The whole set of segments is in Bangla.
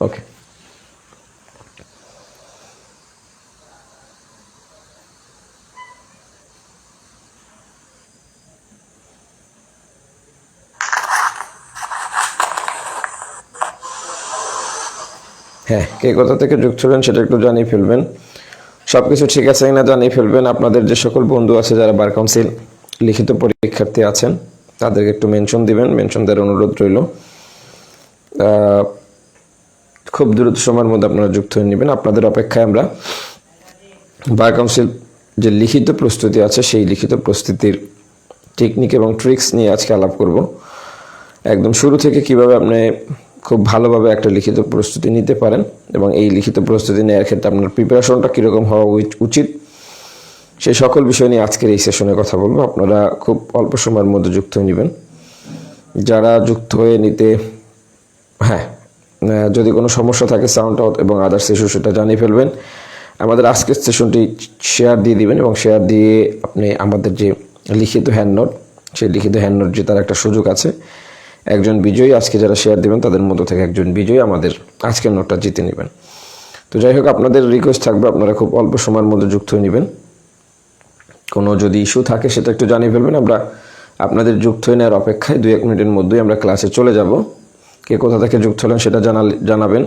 ওকে, হ্যাঁ, কে কোথা থেকে যুক্ত হলেন সেটা একটু জানিয়ে ফেলবেন। সব কিছু ঠিক আছে কিনা জানিয়ে ফেলবেন। আপনাদের যে সকল বন্ধু আছে যারা বার কাউন্সিল লিখিত পরীক্ষার্থী আছেন তাদেরকে একটু মেনশন দিবেন, মেনশন দেওয়ার অনুরোধ রইল। খুব দ্রুত সময়ের মধ্যে আপনারা যুক্ত হয়ে নেবেন। আপনাদের অপেক্ষায় আমরা বার কাউন্সিল যে লিখিত প্রস্তুতি আছে সেই লিখিত প্রস্তুতির টেকনিক এবং ট্রিক্স নিয়ে আজকে আলাপ করব। একদম শুরু থেকে কিভাবে আপনি খুব ভালোভাবে একটা লিখিত প্রস্তুতি নিতে পারেন এবং এই লিখিত প্রস্তুতি নেওয়ার ক্ষেত্রে আপনার প্রিপারেশনটা কীরকম হওয়া উচিত সেই সকল বিষয় নিয়ে আজকের এই সেশনে কথা বলবো। আপনারা খুব অল্প সময়ের মধ্যে যুক্ত হয়ে নেবেন। যারা যুক্ত হয়ে নিতে, হ্যাঁ, যদি কোনো সমস্যা থাকে সাউন্ড আউট এবং আদার্স ইস্যু সেটা জানিয়ে ফেলবেন। আমাদের আজকের সেশনটি শেয়ার দিয়ে দিবেন এবং শেয়ার দিয়ে আপনি আমাদের যে লিখিত হ্যান্ড নোট, সেই লিখিত হ্যান্ড নোট জেতার একটা সুযোগ আছে। একজন বিজয়ী, আজকে যারা শেয়ার দিবেন তাদের মধ্যে থেকে একজন বিজয়ী আমাদের আজকের নোটটা জিতে নেবেন। তো যাই হোক, আপনাদের রিকোয়েস্ট থাকবে আপনারা খুব অল্প সময়ের মধ্যে যুক্ত হয়ে নেবেন। কোনো যদি ইস্যু থাকে সেটা একটু জানিয়ে ফেলবেন। আমরা আপনাদের যুক্ত হয়ে নেওয়ার অপেক্ষায় 2-1 মিনিটের মধ্যেই আমরা ক্লাসে চলে যাব। কে কোথা থেকে যুক্ত হলেন সেটা জানাবেন।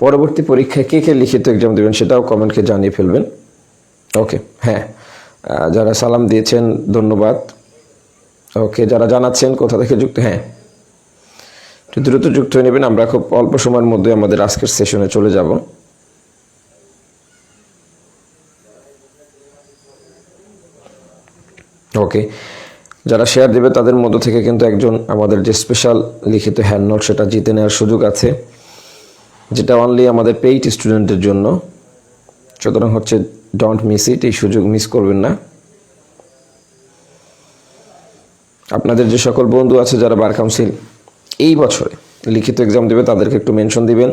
পরবর্তী পরীক্ষায় কে কে লিখিত এক্সাম দেবেন সেটাও কমেন্টকে জানিয়ে ফেলবেন। ওকে, হ্যাঁ, যারা সালাম দিয়েছেন ধন্যবাদ। ওকে, যারা জানাচ্ছেন কোথা থেকে যুক্ত, হ্যাঁ, একটু দ্রুত যুক্ত হয়ে নেবেন। আমরা খুব অল্প সময়ের মধ্যে আমাদের আজকের সেশনে চলে যাব। ওকে, যারা শেয়ার দেবে তাদের মধ্য থেকে কিন্তু একজন আমাদের যে স্পেশাল লিখিত হ্যান্ড নোট সেটা জিতে নেওয়ার সুযোগ আছে, যেটা অনলি আমাদের পেইড স্টুডেন্টের জন্য। সুতরাং হচ্ছে ডোন্ট মিস ইট, এই সুযোগ মিস করবেন না। আপনাদের যে সকল বন্ধু আছে যারা বার কাউন্সিল এই বছরে লিখিত এক্সাম দেবে তাদেরকে একটু মেনশন দিবেন,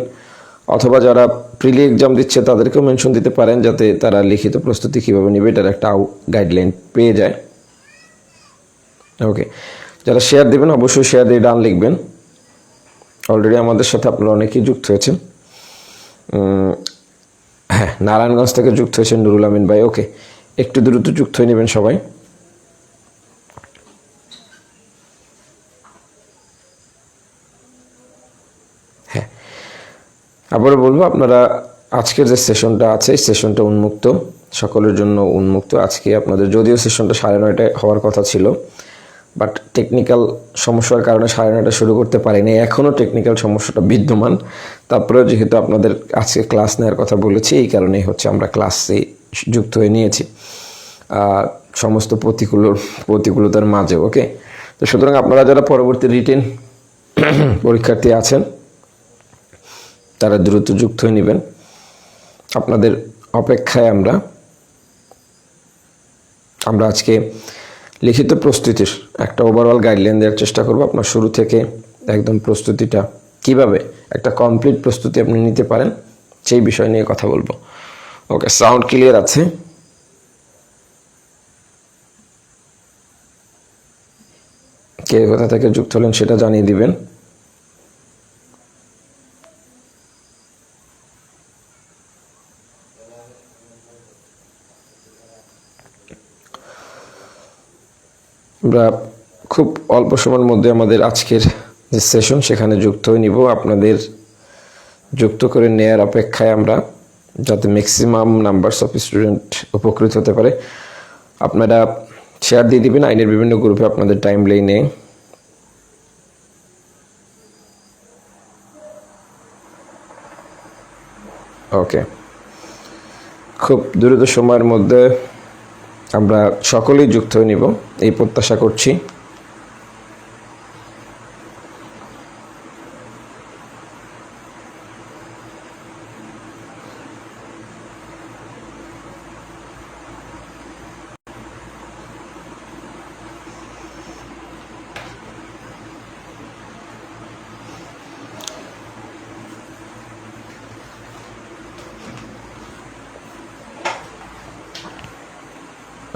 অথবা যারা প্রিলি এক্সাম দিচ্ছে তাদেরকেও মেনশন দিতে পারেন, যাতে তারা লিখিত প্রস্তুতি কীভাবে নেবে এটার একটা গাইডলাইন পেয়ে যায়। ওকে, যারা শেয়ার দেবেন অবশ্যই শেয়ার দিয়ে ডান লিখবেন। অলরেডি আমাদের সাথে আপনারা অনেকেই যুক্ত হয়েছেন। হ্যাঁ, নারায়ণগঞ্জ থেকে যুক্ত হয়েছেন নুরুল আমিন ভাই। ওকে, একটু দ্রুত যুক্ত হয়ে নেবেন সবাই। হ্যাঁ, আবারও বলবো, আপনারা আজকের যে সেশনটা আছে এই সেশনটা উন্মুক্ত, সকলের জন্য উন্মুক্ত। আজকে আপনাদের যদিও সেশনটা 9:30 হওয়ার কথা ছিল, বাট টেকনিক্যাল সমস্যার কারণে 9:30 শুরু করতে পারিনি। এখনও টেকনিক্যাল সমস্যাটা বিদ্যমান। তারপরেও যেহেতু আপনাদের আজকে ক্লাস নেওয়ার কথা বলেছি, এই কারণেই হচ্ছে আমরা ক্লাসে যুক্ত হয়ে নিয়েছি সমস্ত প্রতিকূলতার মাঝে। ওকে, তো সুতরাং আপনারা যারা পরবর্তী রিটেন পরীক্ষার্থী আছেন তারা দ্রুত যুক্ত হয়ে নেবেন। আপনাদের অপেক্ষায় আমরা আজকে লিখিত প্রস্তুতির একটা ওভারঅল গাইডলাইন দেওয়ার চেষ্টা করব। আপনার শুরু থেকে একদম প্রস্তুতিটা কিভাবে একটা কমপ্লিট প্রস্তুতি আপনি নিতে পারেন সেই বিষয় নিয়ে কথা বলবো। ওকে, সাউন্ড ক্লিয়ার আছে? কে কোথা থেকে যুক্ত হলেন সেটা জানিয়ে দিবেন। আমরা খুব অল্প সময়ের মধ্যে আমাদের আজকের যে সেশন সেখানে যুক্ত হয়ে নিব। আপনাদের যুক্ত করে নেয়ার অপেক্ষায় আমরা, যাতে ম্যাক্সিমাম নাম্বারস অফ স্টুডেন্ট উপকৃত হতে পারে। আপনারা শেয়ার দিয়ে দিবেন আইনের বিভিন্ন গ্রুপে আপনাদের টাইম লাইনে। ওকে, খুব দ্রুত সময়ের মধ্যে আমরা সকলেই যুক্ত হয়ে নিব এই প্রত্যাশা করছি।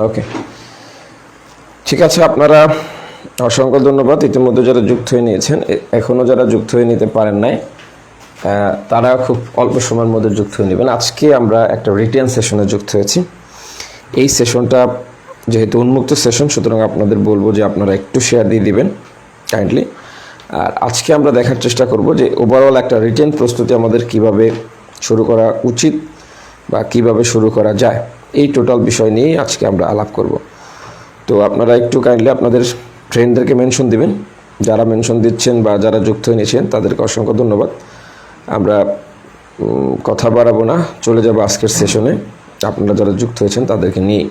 ওকে, ঠিক আছে, আপনারা অসংখ্য ধন্যবাদ। ইতিমধ্যে যারা যুক্ত হয়ে নিয়েছেন, এখনও যারা যুক্ত হয়ে নিতে পারেন নাই তারা খুব অল্প সময়ের মধ্যে যুক্ত হয়ে নেবেন। আজকে আমরা একটা রিটেন সেশনে যুক্ত হয়েছি। এই সেশনটা যেহেতু উন্মুক্ত সেশন, সুতরাং আপনাদের বলবো যে আপনারা একটু শেয়ার দিয়ে দিবেন কাইন্ডলি। আর আজকে আমরা দেখার চেষ্টা করব যে ওভারঅল একটা রিটেন প্রস্তুতি আমাদের কিভাবে শুরু করা উচিত বা কিভাবে শুরু করা যায়, এই টোটাল বিষয় নিয়েই আজকে আমরা আলাপ করব। তো আপনারা একটু কাইন্ডলি আপনাদের ফ্রেন্ডদেরকে মেনশন দিবেন। যারা মেনশন দিচ্ছেন বা যারা যুক্ত হয়ে নিয়েছেন তাদেরকে অসংখ্য ধন্যবাদ। আমরা কথা বাড়াবো না, চলে যাব আজকের সেশনে আপনারা যারা যুক্ত হয়েছেন তাদেরকে নিয়ে।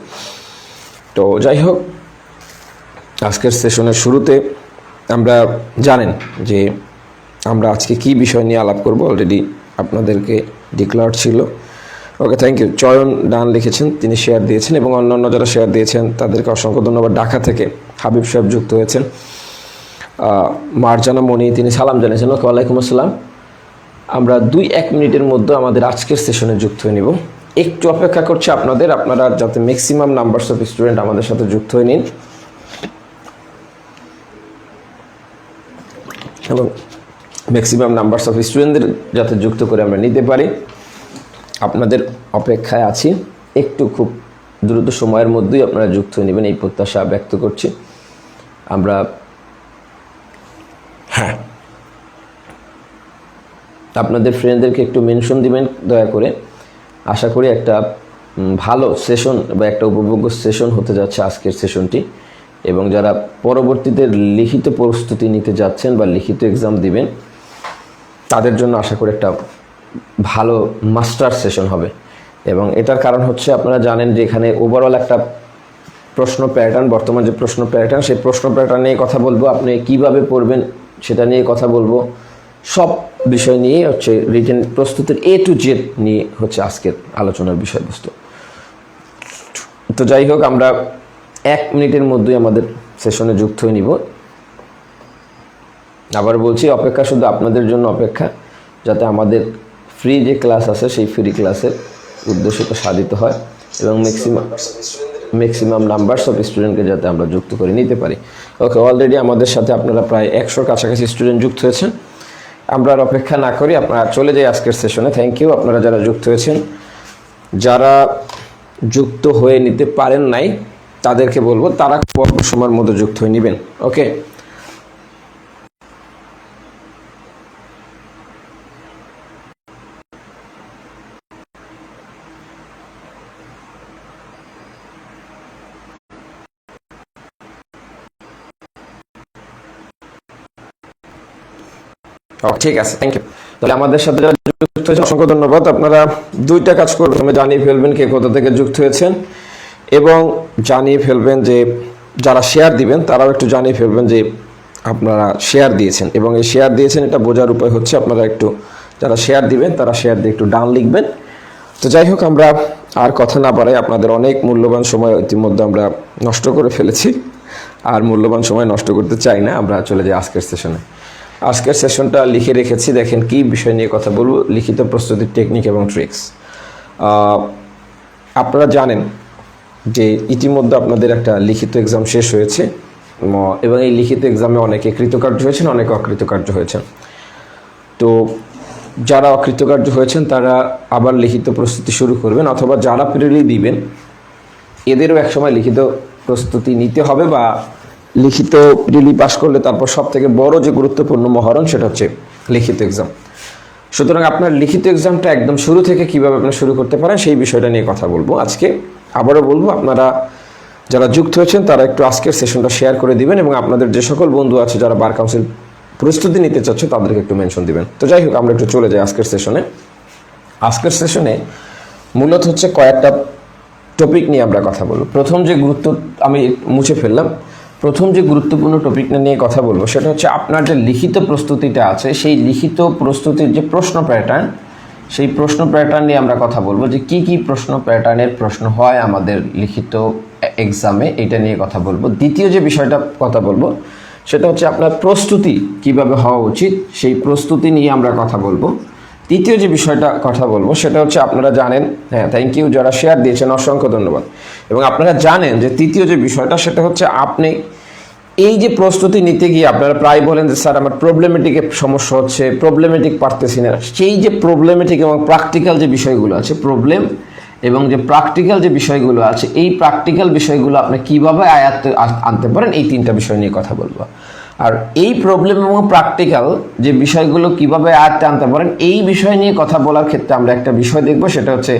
তো যাই হোক, আজকের সেশনের শুরুতে আমরা জানেন যে আমরা আজকে কি বিষয় নিয়ে আলাপ করব, অলরেডি আপনাদেরকে ডিক্লেয়ার ছিল। ওকে, থ্যাংক ইউ। চয়ন ডান লিখেছেন, তিনি শেয়ার দিয়েছেন, এবং অন্যান্য যারা শেয়ার দিয়েছেন তাদেরকে অসংখ্য ধন্যবাদ। ঢাকা থেকে হাবিব সাহেব যুক্ত হয়েছেন। মারজানা মণি, তিনি সালাম জানিয়েছেন। ওকে, ওয়ালাইকুম আসসালাম। আমরা 2-1 মিনিটের মধ্যে আমাদের আজকের সেশনে যুক্ত হয়ে নিব। একটু অপেক্ষা করছি আপনারা যাতে ম্যাক্সিমাম নাম্বারস অফ স্টুডেন্ট আমাদের সাথে যুক্ত হয়ে নিন এবং ম্যাক্সিমাম নাম্বারস অফ স্টুডেন্টদের যাতে যুক্ত করে আমরা নিতে পারি, আপনাদের অপেক্ষায় আছি। একটু খুব দ্রুত সময়ের মধ্যেই আপনারা যুক্ত হয়ে নেবেন এই প্রত্যাশা ব্যক্ত করছি আমরা। হ্যাঁ, আপনাদের ফ্রেন্ডদেরকে একটু মেনশন দিবেন দয়া করে। আশা করি একটা ভালো সেশন বা একটা উপভোগ্য সেশন হতে যাচ্ছে আজকের সেশনটি, এবং যারা পরবর্তীতে লিখিত প্রস্তুতি নিতে যাচ্ছেন বা লিখিত এক্সাম দিবেন তাদের জন্য আশা করি একটা ভালো মাস্টার সেশন হবে। এবং এটার কারণ হচ্ছে আপনারা জানেন যে এখানে ওভারঅল একটা প্রশ্ন প্যাটার্ন, বর্তমান যে প্রশ্ন প্যাটার্ন, সেই প্রশ্ন প্যাটার্ন নিয়ে কথা বলবো। আপনি কিভাবে পড়বেন সেটা নিয়ে কথা বলবো। সব বিষয় নিয়ে হচ্ছে রিটেন প্রস্তুতির A to Z নিয়ে হচ্ছে আজকের আলোচনার বিষয়বস্তু। তো যাই হোক, আমরা 1 মিনিটের মধ্যেই আমাদের সেশনে যুক্ত হয়ে নিব। আবার বলছি, অপেক্ষা শুধু আপনাদের জন্য অপেক্ষা, যাতে ফ্রি যে ক্লাস আছে সেই ফ্রি ক্লাসের উদ্দেশ্যটা সাধিত হয় এবং ম্যাক্সিমাম নাম্বারস অফ স্টুডেন্টকে যাতে আমরা যুক্ত করে নিতে পারি। ওকে, অলরেডি আমাদের সাথে আপনারা প্রায় 100 কাছাকাছি স্টুডেন্ট যুক্ত হয়েছেন। আমরা আর অপেক্ষা না করি, আপনারা চলে যাই আজকের সেশনে। থ্যাংক ইউ আপনারা যারা যুক্ত হয়েছেন। যারা যুক্ত হয়ে নিতে পারেন নাই তাদেরকে বলবো তারা অল্প সময়ের মধ্যে যুক্ত হয়ে নেবেন। ওকে, ঠিক আছে, থ্যাংক ইউ। তাহলে আমাদের সাথে যারা যুক্ত হয়েছেন অসংখ্য ধন্যবাদ। আপনারা 2টা কাজ করবেন, জানিয়ে ফেলবেন কে কোথা থেকে যুক্ত হয়েছেন, এবং জানিয়ে ফেলবেন যে যারা শেয়ার দিবেন তারাও একটু জানিয়ে ফেলবেন যে আপনারা শেয়ার দিয়েছেন। এবং এই শেয়ার দিয়েছেন এটা বোঝার উপায় হচ্ছে আপনারা একটু, যারা শেয়ার দিবেন তারা শেয়ার দিয়ে একটু ডান লিখবেন। তো যাই হোক, আমরা আর কথা না বাড়াই, আপনাদের অনেক মূল্যবান সময় ইতিমধ্যে আমরা নষ্ট করে ফেলেছি, আর মূল্যবান সময় নষ্ট করতে চাই না। আমরা চলে যাই আজকের সেশনে। আজকের সেশনটা লিখে রেখেছি, দেখেন কি বিষয় নিয়ে কথা বলবো। লিখিত প্রস্তুতির টেকনিক এবং ট্রিক্স। আপনারা জানেন যে ইতিমধ্যে আপনাদের একটা লিখিত এক্সাম শেষ হয়েছে, এবং এই লিখিত এক্সামে অনেকে কৃতকার্য হয়েছেন, অনেকে অকৃতকার্য হয়েছেন। তো যারা অকৃতকার্য হয়েছেন তারা আবার লিখিত প্রস্তুতি শুরু করবেন, অথবা যারা প্রিলি দিবেন এদেরও একসময় লিখিত প্রস্তুতি নিতে হবে, বা লিখিত প্রিলি পাস করলে তারপর সব থেকে বড় যে গুরুত্বপূর্ণ মহরণ সেটা হচ্ছে লিখিত এক্সাম। সুতরাং আপনার লিখিত এক্সামটা একদম শুরু থেকে কিভাবে আপনি শুরু করতে পারেন সেই বিষয়টা নিয়ে কথা বলবো আজকে। আবারও বলবো, আপনারা যারা যুক্ত হয়েছেন তারা একটু আজকের সেশনটা শেয়ার করে দিবেন, এবং আপনাদের যে সকল বন্ধু আছে যারা বার কাউন্সিল প্রস্তুতি নিতে চাচ্ছে তাদেরকে একটু মেনশন দিবেন। তো যাই হোক, আমরা একটু চলে যাই আজকের সেশনে। আজকের সেশনে মূলত হচ্ছে কয়েকটা টপিক নিয়ে আমরা কথা বলবো। প্রথম যে আমি মুছে ফেললাম, প্রথম যে গুরুত্বপূর্ণ টপিকটা নিয়ে কথা বলবো সেটা হচ্ছে আপনার যে লিখিত প্রস্তুতিটা আছে সেই লিখিত প্রস্তুতির যে প্রশ্ন প্যাটার্ন, সেই প্রশ্ন প্যাটার্ন নিয়ে আমরা কথা বলবো, যে কি কি প্রশ্ন প্যাটার্নের প্রশ্ন হয় আমাদের লিখিত এক্সামে, এটা নিয়ে কথা বলবো। দ্বিতীয় যে বিষয়টা কথা বলবো সেটা হচ্ছে আপনার প্রস্তুতি কিভাবে হওয়া উচিত, সেই প্রস্তুতি নিয়ে আমরা কথা বলবো। তৃতীয় যে বিষয়টা কথা বলবো সেটা হচ্ছে, আপনারা জানেন, হ্যাঁ থ্যাংক ইউ যারা শেয়ার দিয়েছেন অসংখ্য ধন্যবাদ। এবং আপনারা জানেন যে তৃতীয় যে বিষয়টা সেটা হচ্ছে আপনি এই যে প্রস্তুতি নিতে গিয়ে আপনারা প্রায় বলেন যে স্যার আমার প্রবলেমেটিকের সমস্যা হচ্ছে, প্রবলেমেটিক পারতেছি না। সেই যে প্রবলেমেটিক এবং প্র্যাকটিক্যাল যে বিষয়গুলো আছে, প্রবলেম এবং যে প্র্যাকটিক্যাল যে বিষয়গুলো আছে, এই প্র্যাকটিক্যাল বিষয়গুলো আপনি কিভাবে আয়ত্তে আনতে পারেন, এই তিনটা বিষয় নিয়ে কথা বলবো। আর এই প্রবলেম এবং প্র্যাকটিক্যাল যে বিষয়গুলো কিভাবে আয়ত্তে আনতে পারেন, এই বিষয় নিয়ে কথা বলার ক্ষেত্রে আমরা একটা বিষয় দেখব, সেটা হচ্ছে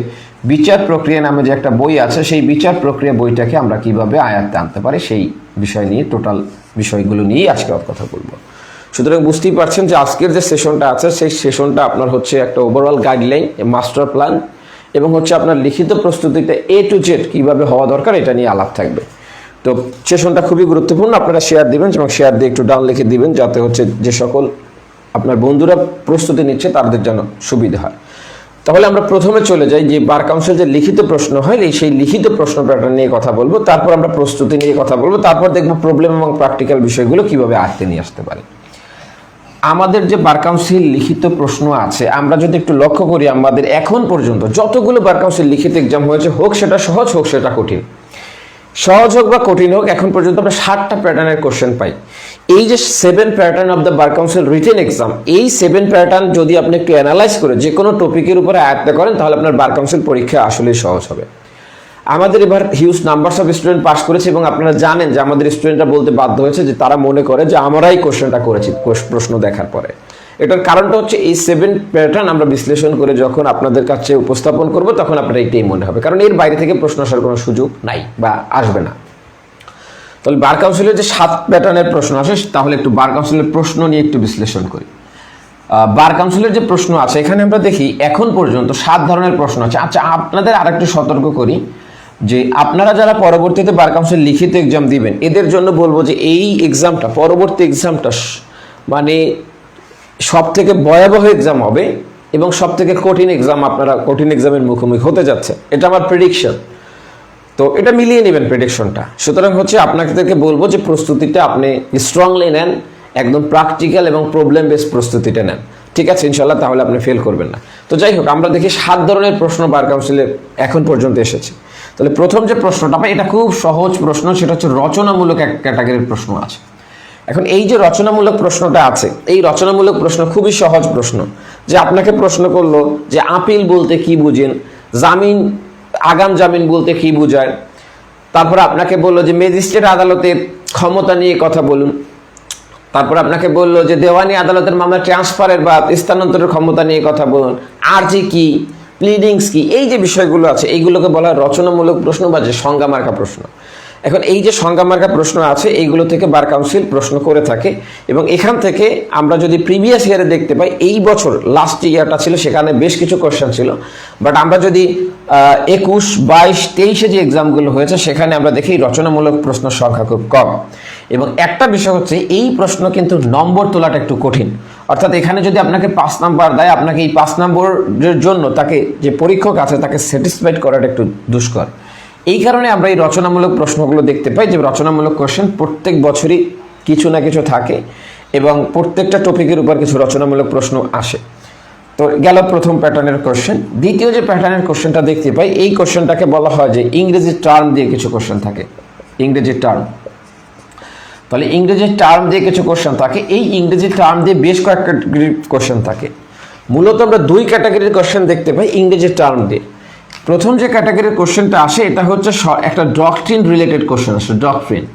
বিচার প্রক্রিয়া নামে যে একটা বই আছে, সেই বিচার প্রক্রিয়া বইটাকে আমরা কিভাবে আয়ত্তে আনতে পারি, সেই বিষয় নিয়ে টোটাল বিষয়গুলো নিয়েই আজকে কথা বলবো। সুতরাং বুঝতেই পারছেন যে আজকের যে সেশনটা আছে, সেই সেশনটা আপনার হচ্ছে একটা ওভারঅল গাইডলাইন, মাস্টার প্ল্যান এবং হচ্ছে আপনার লিখিত প্রস্তুতিটা A to Z কীভাবে হওয়া দরকার, এটা নিয়ে আলাপ থাকবে। তো সেশনটা খুবই গুরুত্বপূর্ণ, আপনারা শেয়ার দিবেন এবং শেয়ার দিয়ে একটু ডান লিখে দিবেন, যাতে হচ্ছে যে সকল আপনার বন্ধুরা প্রস্তুতি নিচ্ছে তাদের যেন সুবিধা হয়। তাহলে আমরা প্রথমে চলে যাই যে বার কাউন্সিল যে লিখিত প্রশ্ন হয়, সেই লিখিত প্রশ্ন প্যাটার্ন নিয়ে কথা বলবো, তারপর আমরা প্রস্তুতি নিয়ে কথা বলবো, তারপর দেখবো প্রবলেম এবং প্র্যাকটিক্যাল বিষয়গুলো কিভাবে আয়ত্তে নিয়ে আসতে পারে। আমাদের যে বার কাউন্সিল লিখিত প্রশ্ন আছে, আমরা যদি একটু লক্ষ্য করি, আমাদের এখন পর্যন্ত যতগুলো বার কাউন্সিল লিখিত এক্সাম হয়েছে, হোক সেটা সহজ হোক সেটা কঠিন, সহজ হোক বা কঠিন হোক, এখন পর্যন্ত আমরা 7টা প্যাটার্নের কোশ্চেন পাই। এই যে 7 pattern of the bar council written exam, এই 7 প্যাটার্ন যদি আপনি একটু অ্যানালাইজ করে যে কোনো টপিকের উপরে আয়ত্ত করেন, তাহলে আপনার বার কাউন্সিল পরীক্ষা আসলেই সহজ হবে। আমাদের এবার huge numbers of student pass করেছে এবং আপনারা জানেন যে আমাদের স্টুডেন্টরা বলতে বাধ্য হয়েছে যে তারা মনে করে যে আমরাই কোশ্চেনটা করেছি প্রশ্ন দেখার পরে। এটার কারণটা হচ্ছে এই 7 প্যাটার্ন আমরা বিশ্লেষণ করে যখন আপনাদের কাছে উপস্থাপন করব, তখন আপনার এইটাই মনে হবে, কারণ এর বাইরে থেকে প্রশ্ন আসার কোনো সুযোগ নাই বা আসবে না। তাহলে বার কাউন্সিলের যে 7 প্যাটার্নের প্রশ্ন আসে, তাহলে একটু বার কাউন্সিলের প্রশ্ন নিয়ে একটু বিশ্লেষণ করি। বার কাউন্সিলের যে প্রশ্ন আছে, এখানে আমরা দেখি এখন পর্যন্ত 7 ধরনের প্রশ্ন আছে। আচ্ছা, আপনাদের আরেকটু সতর্ক করি যে আপনারা যারা পরবর্তীতে বার কাউন্সিল লিখিত এক্সাম দিবেন, এদের জন্য বলবো যে এই এক্সামটা, পরবর্তী এক্সামটা মানে সব থেকে ভয়াবহ এক্সাম হবে এবং সব থেকে কঠিন এক্সাম, আপনারা কঠিন এক্সামের মুখোমুখি হতে যাচ্ছে, এটা আমার প্রেডিকশন। তো এটা মিলিয়ে নেবেন প্রেডিকশনটা। সুতরাং হচ্ছে আপনাদেরকে বলবো যে প্রস্তুতিটা আপনি স্ট্রংলি নেন, একদম প্র্যাকটিক্যাল এবং প্রবলেম বেস প্রস্তুতিটা নেন, ঠিক আছে ইনশাল্লাহ, তাহলে আপনি ফেল করবেন না। তো যাই হোক, আমরা দেখি 7 ধরনের প্রশ্ন বার কাউন্সিলে এখন পর্যন্ত এসেছে। তাহলে প্রথম যে প্রশ্নটা পাই, এটা খুব সহজ প্রশ্ন, সেটা হচ্ছে রচনামূলক এক ক্যাটাগরির প্রশ্ন আছে। এখন এই যে রচনামূলক প্রশ্নটা আছে, এই রচনামূলক প্রশ্ন খুবই সহজ প্রশ্ন। যে আপনাকে প্রশ্ন করলো যে আপিল বলতে কি বুঝেন, জামিন, আগাম জামিন বলতে কি বোঝায়, তারপর আপনাকে বললো যে ম্যাজিস্ট্রেট আদালতের ক্ষমতা নিয়ে কথা বলুন, তারপর আপনাকে বললো যে দেওয়ানি আদালতের মামলা ট্রান্সফারের বা স্থানান্তরের ক্ষমতা নিয়ে কথা বলুন, আরজি কি, প্লিডিংস কি, এই যে বিষয়গুলো আছে, এইগুলোকে বলা হয় রচনামূলক প্রশ্ন বা যে সংজ্ঞামার্কা প্রশ্ন। এখন এই যে সংজ্ঞামার্কা প্রশ্ন আছে, এইগুলো থেকে বার কাউন্সিল প্রশ্ন করে থাকে এবং এখান থেকে আমরা যদি প্রিভিয়াস ইয়ারে দেখতে পাই, এই বছর লাস্ট ইয়ারটা ছিল, সেখানে বেশ কিছু কোশ্চেন ছিল, বাট আমরা যদি 21, 22, 23 যে এক্সামগুলো হয়েছে, সেখানে আমরা দেখি রচনামূলক প্রশ্নের সংখ্যা খুব কম। এবং একটা বিষয় হচ্ছে, এই প্রশ্ন কিন্তু নম্বর তোলাটা একটু কঠিন, অর্থাৎ এখানে যদি আপনাকে 5 নাম্বার দেয়, আপনাকে এই 5 নম্বরের জন্য তাকে যে পরীক্ষক আছে তাকে স্যাটিসফাইড করাটা একটু দুষ্কর। এই কারণে আমরা এই রচনামূলক প্রশ্নগুলো দেখতে পাই, যে রচনামূলক কোশ্চেন প্রত্যেক বছরই কিছু না কিছু থাকে এবং প্রত্যেকটা টপিকের উপর কিছু রচনামূলক প্রশ্ন আসে। তো গেল প্রথম প্যাটার্নের কোশ্চেন। দ্বিতীয় যে প্যাটার্নের কোশ্চেনটা দেখতে পাই, এই কোশ্চেনটাকে বলা হয় যে ইংরেজি টার্ম দিয়ে কিছু কোশ্চেন থাকে, ইংরেজি টার্ম। তাহলে ইংরেজি টার্ম দিয়ে কিছু কোশ্চেন থাকে, এই ইংরেজি টার্ম দিয়ে বেশ কয়েক ক্যাটাগরির কোশ্চেন থাকে। মূলত আমরা 2 ক্যাটাগরির কোশ্চেন দেখতে পাই ইংরেজি টার্ম দিয়ে। প্রথম যে ক্যাটাগরির কোশ্চেনটা আসে, এটা হচ্ছে একটা ডক্ট্রিন রিলেটেড কোশ্চেন আসে, ডক্ট্রিন।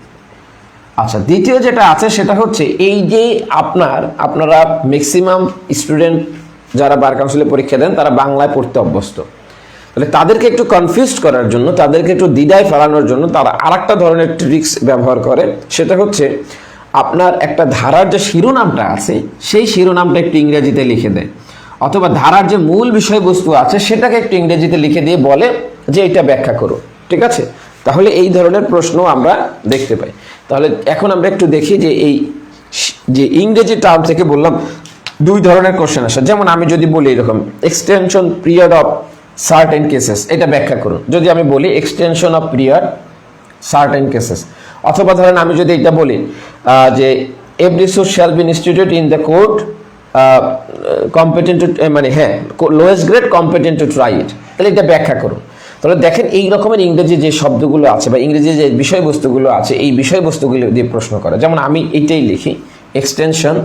আচ্ছা, দ্বিতীয় যেটা আছে সেটা হচ্ছে এই যে আপনারা ম্যাক্সিমাম স্টুডেন্ট যারা বার কাউন্সিলে পরীক্ষা দেন, তারা বাংলায় পড়তে অভ্যস্ত। তাহলে তাদেরকে একটু কনফিউজ করার জন্য, তাদেরকে একটু দ্বিধায় ফেলানোর জন্য তারা আরেকটা ধরনের ট্রিক্স ব্যবহার করে, সেটা হচ্ছে আপনার একটা ধারার যে শিরোনামটা আছে, সেই শিরোনামটা একটু ইংরেজিতে লিখে দেয়, অথবা ধারার যে মূল বিষয়বস্তু আছে সেটাকে একটু ইংরেজিতে লিখে দিয়ে বলে যে এটা ব্যাখ্যা করো, ঠিক আছে। তাহলে এই ধরনের প্রশ্ন আমরা দেখতে পাই। তাহলে এখন আমরা একটু দেখি যে এই যে ইংরেজি টার্ম থেকে বললাম 2 ধরনের কোশ্চেন আসে। যেমন আমি যদি বলি এরকম, extension period of certain cases, এটা ব্যাখ্যা করুন। যদি আমি বলি extension of period certain cases, অথবা ধরেন আমি যদি এটা বলি যে every suit shall be instituted in the court competent to, মানে হ্যাঁ, lowest grade competent to try it, তাহলে এটা ব্যাখ্যা করুন। তাহলে দেখেন এই রকমের ইংরেজি যে শব্দগুলো আছে বা ইংরেজি যে বিষয়বস্তুগুলো আছে, এই বিষয়বস্তুগুলো দিয়ে প্রশ্ন করে। যেমন আমি এইটাই লিখি, extension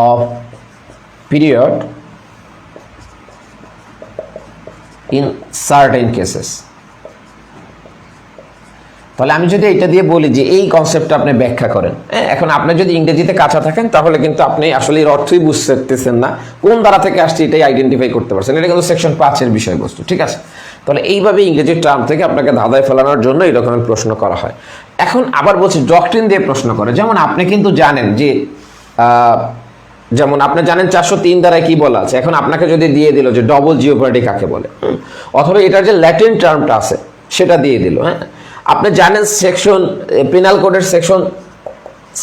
of period in certain cases. তাহলে আমি যদি এটা দিয়ে বলি যে এই কনসেপ্টটা আপনি ব্যাখ্যা করেন, হ্যাঁ, এখন আপনি যদি ইংরেজিতে কাঁচা থাকেন তাহলে কিন্তু আপনি আসলে এর অর্থই বুঝতেছেন না, কোন দ্বারা থেকে আসছে এটাই আইডেন্টিফাই করতে পারছেন। এটা কিন্তু সেকশন 5-এর বিষয়বস্তু, ঠিক আছে। তাহলে এইভাবে ইংরেজির টার্ম থেকে আপনাকে ধাঁধায় ফেলানোর জন্য এই রকমের প্রশ্ন করা হয়। এখন আবার বলছি ডক্ট্রিন দিয়ে প্রশ্ন করে। যেমন আপনি কিন্তু জানেন যে যেমন আপনি জানেন 403 দ্বারা কি বলা আছে, এখন আপনাকে যদি দিয়ে দিল যে ডবল জিওপার্ডি কাকে বলে, অথবা এটার যে ল্যাটিন টার্মটা আছে সেটা দিয়ে দিল, হ্যাঁ। আপনি জানেন সেকশন পেনাল কোডের সেকশন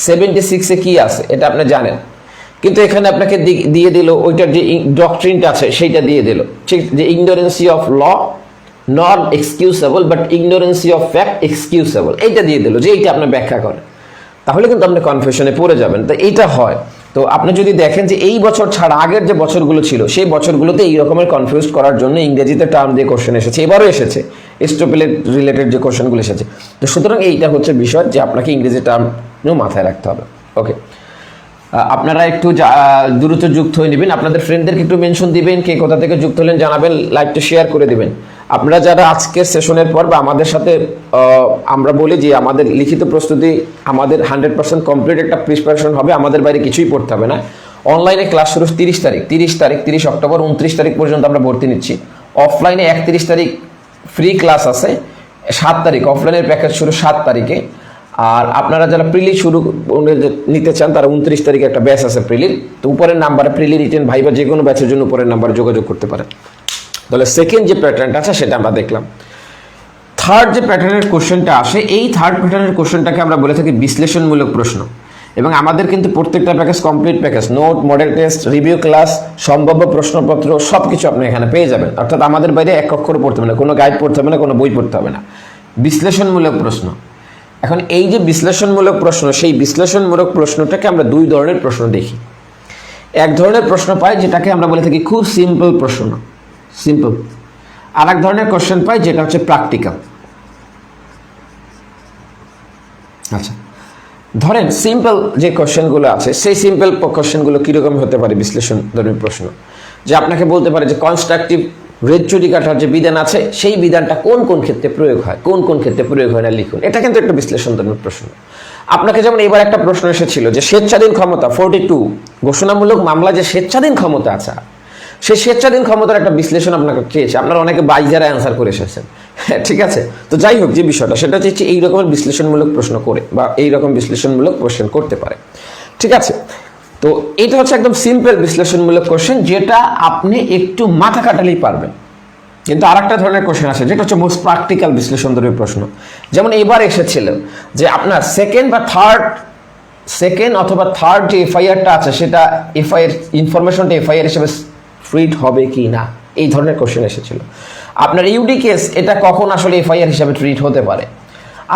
76-এ কি আছে এটা আপনি জানেন, কিন্তু এখানে আপনাকে দিয়ে দিল ওইটার যে ডক্ট্রিনটা আছে সেইটা দিয়ে দিল, ঠিক, যে ignorance of law not excusable but ignorance of fact excusable, এইটা দিয়ে দিল যে এইটা আপনি ব্যাখ্যা করেন, তাহলে কিন্তু আপনি কনফিউশনে পড়ে যাবেন। তো এইটা হয়। তো আপনি যদি দেখেন যে এই বছর ছাড়া আগের যে বছরগুলো ছিল সেই বছরগুলোতে এই রকমের কনফিউজ করার জন্য ইংরেজিতে টার্ম দিয়ে কোশ্চেন এসেছে, এবারও এসেছে, স্টোপেলের রিলেটেড যে কোশ্চেনগুলো এসেছে। তো সুতরাং এইটা হচ্ছে বিষয় যে আপনাকে ইংরেজি টার্মও মাথায় রাখতে হবে। ওকে, আপনারা একটু দ্রুত যুক্ত হয়ে নেবেন, আপনাদের ফ্রেন্ডদেরকে একটু মেনশন দিবেন, কে কোথা থেকে যুক্ত হলেন জানাবেন, লাইভটা শেয়ার করে দিবেন। আপনারা যারা আজকের সেশনের পর বা আমাদের সাথে আমরা বলি যে আমাদের লিখিত প্রস্তুতি আমাদের 100% কমপ্লিট একটা প্রিপারেশন হবে, আমাদের বাইরে কিছুই পড়তে হবে না। অনলাইনে ক্লাস শুরু 30 অক্টোবর, 29 তারিখ পর্যন্ত আমরা ভর্তি নিচ্ছি। অফলাইনে 31 তারিখ ফ্রি ক্লাস আছে, 7 তারিখ অফলাইনের প্যাকেজ শুরু 7 তারিখে। আর আপনারা যারা প্রিলি শুরু নিতে চান তারা 29 তারিখে একটা ব্যাচ আছে প্রিলির, তো উপরের নাম্বারে প্রিলি রিটেন ভাইবা যে কোনো ব্যাচের জন্য উপরের নাম্বারে যোগাযোগ করতে পারেন। তাহলে সেকেন্ড যে প্যাটার্নটা আছে সেটা আমরা দেখলাম। থার্ড যে প্যাটার্নের কোশ্চেনটা আসে, এই থার্ড প্যাটার্নের কোশ্চেনটাকে আমরা বলে থাকি বিশ্লেষণমূলক প্রশ্ন। এবং আমাদের কিন্তু প্রত্যেকটা package complete package, note, model test, review class, সম্ভাব্য প্রশ্নপত্র সব কিছু আপনি এখানে পেয়ে যাবেন। অর্থাৎ আমাদের বাইরে এক অক্ষর পড়তে হবে না, কোনো গাইড পড়তে হবে না, কোনো বই পড়তে হবে না। বিশ্লেষণমূলক প্রশ্ন। এখন এই যে বিশ্লেষণমূলক প্রশ্ন, সেই বিশ্লেষণমূলক প্রশ্নটাকে আমরা দুই ধরনের প্রশ্ন দেখি। এক ধরনের প্রশ্ন পাই যেটাকে আমরা বলে থাকি খুব সিম্পল প্রশ্ন, সিম্পল। আর এক ধরনের কোশ্চেন পাই যেটা হচ্ছে প্র্যাকটিক্যাল। আচ্ছা, ধরেন সিম্পল যে কোশ্চেনগুলো আছে সেই সিম্পল কোশ্চেনগুলো কীরকম হতে পারে বিশ্লেষণ ধর্মী প্রশ্ন, যে আপনাকে বলতে পারে যে কনস্ট্রাকটিভ রেট চুরি কাটার যে বিধান আছে সেই বিধানটা কোন কোন ক্ষেত্রে প্রয়োগ হয়, কোন কোন ক্ষেত্রে প্রয়োগ হয় না লিখুন। এটা কিন্তু একটা বিশ্লেষণ ধর্মী প্রশ্ন। আপনাকে যেমন এবার একটা প্রশ্ন এসেছিল যে স্বেচ্ছাধীন ক্ষমতা 42 ঘোষণামূলক মামলা যে স্বেচ্ছাধীন ক্ষমতা আছে, সেই স্বেচ্ছাধীন ক্ষমতার একটা বিশ্লেষণ আপনাকে চেয়েছে, আপনারা অনেকে 22 যারা অ্যান্সার করে এসেছেন, ঠিক আছে। তো যাই হোক, যে বিষয়টা সেটা হচ্ছে এই রকমের বিশ্লেষণমূলক প্রশ্ন করে বা এই রকম বিশ্লেষণমূলক কোশ্চেন করতে পারে, ঠিক আছে। তো এটা হচ্ছে একদম সিম্পল বিশ্লেষণমূলক কোশ্চেন যেটা আপনি একটু মাথা কাটালেই পারবেন। কিন্তু আর একটা ধরনের কোশ্চেন আছে যেটা হচ্ছে মোস্ট প্র্যাকটিক্যাল বিশ্লেষণধর্মী প্রশ্ন। যেমন এবার এসেছিল যে আপনার সেকেন্ড অথবা থার্ড যে এফআইআরটা আছে সেটা এফআইআর ইনফরমেশনটা এফআইআর হিসেবে ট্রিট হবে কি না, এই ধরনের কোশ্চেন এসেছিল। আপনার ইউডি কেস এটা কখন আসলে এফআইআর হিসেবে ট্রিট হতে পারে।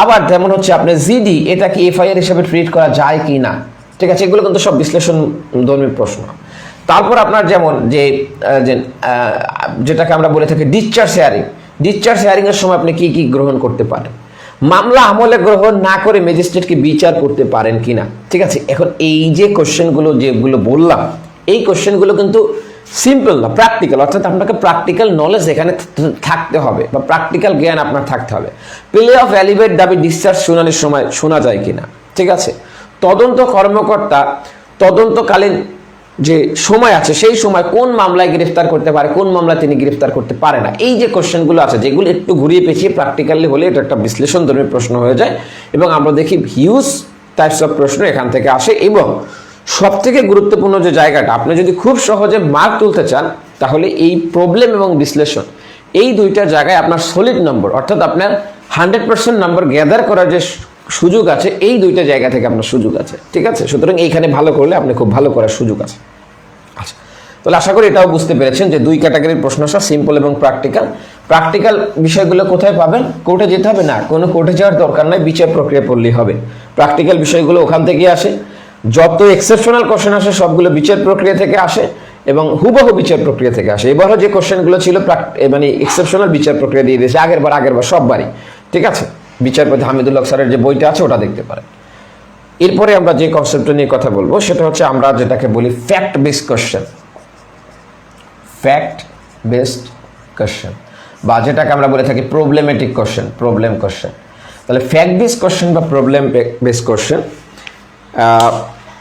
আবার যেমন হচ্ছে আপনার জিডি এটা কি এফআইআর হিসেবে ট্রিট করা যায় কি না, ঠিক আছে। এগুলো কিন্তু সব বিশ্লেষণধর্মী প্রশ্ন। তারপর আপনার যেমন যেটাকে আমরা বলে থাকি ডিসচার্জ হেয়ারিং এর সময় আপনি কি কি গ্রহণ করতে পারেন, মামলা আমলে গ্রহণ না করে ম্যাজিস্ট্রেটকে বিচার করতে পারেন কিনা, ঠিক আছে। এখন এই যে কোশ্চেনগুলো যেগুলো বললাম এই কোশ্চেনগুলো কিন্তু সিম্পল না, প্র্যাকটিক্যাল। অর্থাৎ আপনাকে প্র্যাকটিক্যাল নলেজ এখানে থাকতে হবে বা প্র্যাকটিক্যাল জ্ঞান আপনার থাকতে হবে। প্লে অফ অ্যালিভেট দাবি ডিসচার্জ শুনানির সময় শোনা যায় কিনা, ঠিক আছে। তদন্ত কর্মকর্তা তদন্তকালীন যে সময় আছে সেই সময় কোন মামলায় গ্রেফতার করতে পারে, কোন মামলায় তিনি গ্রেফতার করতে পারে না। এই যে কোশ্চেনগুলো আছে যেগুলো একটু ঘুরিয়ে পেঁচিয়ে প্র্যাকটিক্যালি হলে এটা একটা বিশ্লেষণধর্মী প্রশ্ন হয়ে যায়। এবং আমরা দেখি হিউজ টাইপস অফ প্রশ্ন এখান থেকে আসে। এবং সবথেকে গুরুত্বপূর্ণ যে জায়গাটা, আপনি যদি খুব সহজে মার্ক তুলতে চান তাহলে এই প্রবলেম এবং বিশ্লেষণ এই দুইটা জায়গায় আপনার সলিড নম্বর, অর্থাৎ আপনার 100% নম্বর গ্যাদার করার যে সুযোগ আছে এই দুইটা জায়গা থেকে আপনার সুযোগ আছে, ঠিক আছে। সুতরাং এইখানে ভালো করলে আপনি খুব ভালো করার সুযোগ আছে। আচ্ছা, তাহলে আশা করি এটাও বুঝতে পেরেছেন যে দুই ক্যাটাগরির প্রশ্ন আসা, সিম্পল এবং প্র্যাকটিক্যাল বিষয়গুলো কোথায় পাবেন, কোর্টে যেতে হবে না, কোনো কোর্টে যাওয়ার দরকার নাই, বিচার প্রক্রিয়া পড়লেই হবে। প্র্যাকটিক্যাল বিষয়গুলো ওখান থেকে আসে। যত এক্সেপশনাল কোশ্চেন আসে সবগুলো বিচার প্রক্রিয়া থেকে আসে এবং হুবহু বিচার প্রক্রিয়া থেকে আসে। এবারও যে কোশ্চেনগুলো ছিল মানে এক্সেপশনাল বিচার প্রক্রিয়া দিয়ে দিয়েছে আগেরবার সববারই, ঠিক আছে। বিচারপতি হামিদুল হক স্যারের যে বইটা আছে ওটা দেখতে পারেন। এরপরে আমরা যে কনসেপ্টটা নিয়ে কথা বলবো সেটা হচ্ছে আমরা যেটাকে বলি fact based question, fact based question, বা যেটাকে আমরা বলে থাকি প্রবলেমেটিক কোশ্চেন, প্রবলেম কোশ্চেন। তাহলে ফ্যাক্ট বেসড কোশ্চেন বা প্রবলেম বেসড কোশ্চেন,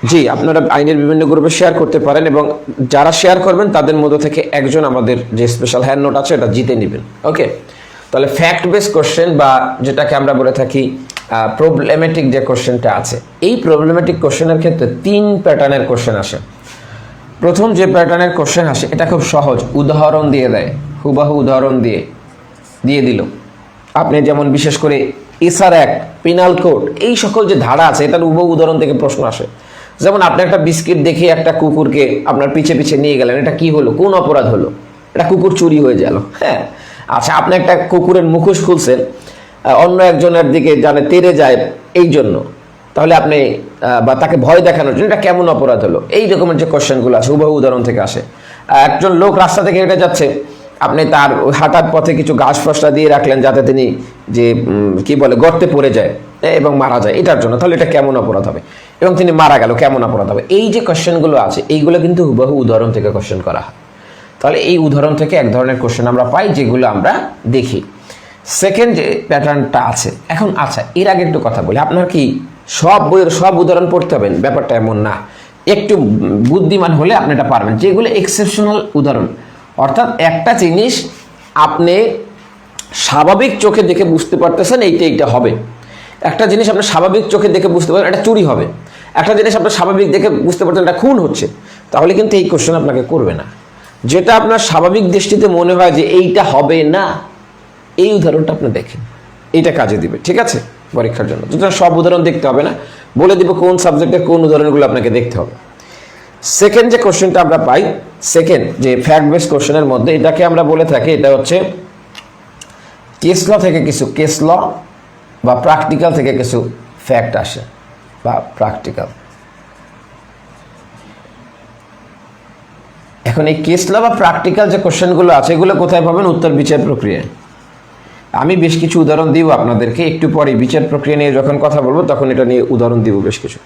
জি আপনারা আইনের বিভিন্ন গ্রুপে শেয়ার করতে পারেন এবং যারা শেয়ার করবেন তাদের মধ্য থেকে একজন আমাদের যে স্পেশাল হ্যান্ড নোট আছে এটা জিতে নেবেন। ওকে, তাহলে ফ্যাক্ট বেসড কোশ্চেন বা যেটাকে আমরা বলে থাকি প্রবলেমেটিক যে কোশ্চেনটা আছে, এই প্রবলেমেটিক কোশ্চেনের ক্ষেত্রে 3 প্যাটার্নের কোশ্চেন আসে। প্রথম যে প্যাটার্নের কোশ্চেন আসে এটা খুব সহজ, উদাহরণ দিয়ে দেয়, হুবাহু উদাহরণ দিয়ে দিল। আপনি যেমন বিশেষ করে এসআর অ্যাক্ট, পেনাল কোড, এই সকল যে ধারা আছে এটার হুবহু উদাহরণ থেকে প্রশ্ন আসে। যেমন আপনি একটা বিস্কিট দেখে একটা কুকুরকে আপনার পিছে পিছে নিয়ে গেলেন, এটা কি হলো, কোন অপরাধ হলো, এটা কুকুর চুরি হয়ে গেল। হ্যাঁ, আচ্ছা আপনি একটা কুকুরের মুখোশ খুলছেন, অন্য একজনের দিকে জানে তেড়ে যায় এই জন্য, তাহলে আপনি বা তাকে ভয় দেখানোর জন্য এটা কেমন অপরাধ হলো, এই রকমের যে কোশ্চেনগুলো আছে হুবহু উদাহরণ থেকে আসে। একজন লোক রাস্তা থেকে হেঁটে যাচ্ছে, আপনি তার হাঁটার পথে কিছু ঘাস ফসলা দিয়ে রাখলেন যাতে তিনি যে কি বলে গর্তে পড়ে যায় এবং মারা যায়, এটার জন্য, তাহলে এটা কেমন অপরাধ হবে, এবং তিনি মারা গেল কেমন অপরাধ হবে। এই যে কোশ্চেনগুলো আছে এইগুলো কিন্তু হুবহু উদাহরণ থেকে কোশ্চেন করা হয়। তাহলে এই উদাহরণ থেকে এক ধরনের কোশ্চেন আমরা পাই যেগুলো আমরা দেখি। সেকেন্ড যে প্যাটার্নটা আছে, এখন আচ্ছা এর আগে একটু কথা বলি, আপনার কি সব বইয়ের সব উদাহরণ পড়তে হবেন ব্যাপারটা এমন না, একটু বুদ্ধিমান হলে আপনি এটা পারবেন। যেগুলো এক্সেপশনাল উদাহরণ, অর্থাৎ একটা জিনিস আপনি স্বাভাবিক চোখে দেখে বুঝতে পারতেছেন এইটা হবে, একটা জিনিস আপনি স্বাভাবিক চোখে দেখে বুঝতে পারবেন এটা চুরি হবে, একটা জিনিস আপনি স্বাভাবিক দেখে বুঝতে পারছেন এটা খুন হচ্ছে, তাহলে কিন্তু এই কোশ্চেন আপনাকে করবে না। যেটা আপনার স্বাভাবিক দৃষ্টিতে মনে হয় যে এইটা হবে না, এই উদাহরণটা আপনি দেখেন, এইটা কাজে দিবে, ঠিক আছে, পরীক্ষার জন্য। সব উদাহরণ দেখতে হবে না, বলে দিব কোন সাবজেক্টের কোন উদাহরণগুলো আপনাকে দেখতে হবে। সেকেন্ড যে কোশ্চেনটা আমরা পাই, সেকেন্ড যে ফ্যাক্ট বেসড কোশ্চেনের মধ্যে, এটাকে আমরা বলে থাকি এটা হচ্ছে কেস ল থেকে কিছু কেস ল বা প্র্যাকটিক্যাল থেকে কিছু ফ্যাক্ট আসে বা প্র্যাকটিক্যাল। এখন এই কেস ল বা প্র্যাকটিক্যাল যে কোশ্চেনগুলো আছে এগুলো কোথায় পাবেন? উত্তর বিচার প্রক্রিয়ায়। আমি বেশ কিছু উদাহরণ দিব আপনাদেরকে, একটু পরে বিচার প্রক্রিয়া নিয়ে যখন কথা বলবো তখন এটা নিয়ে উদাহরণ দিব বেশ কিছু।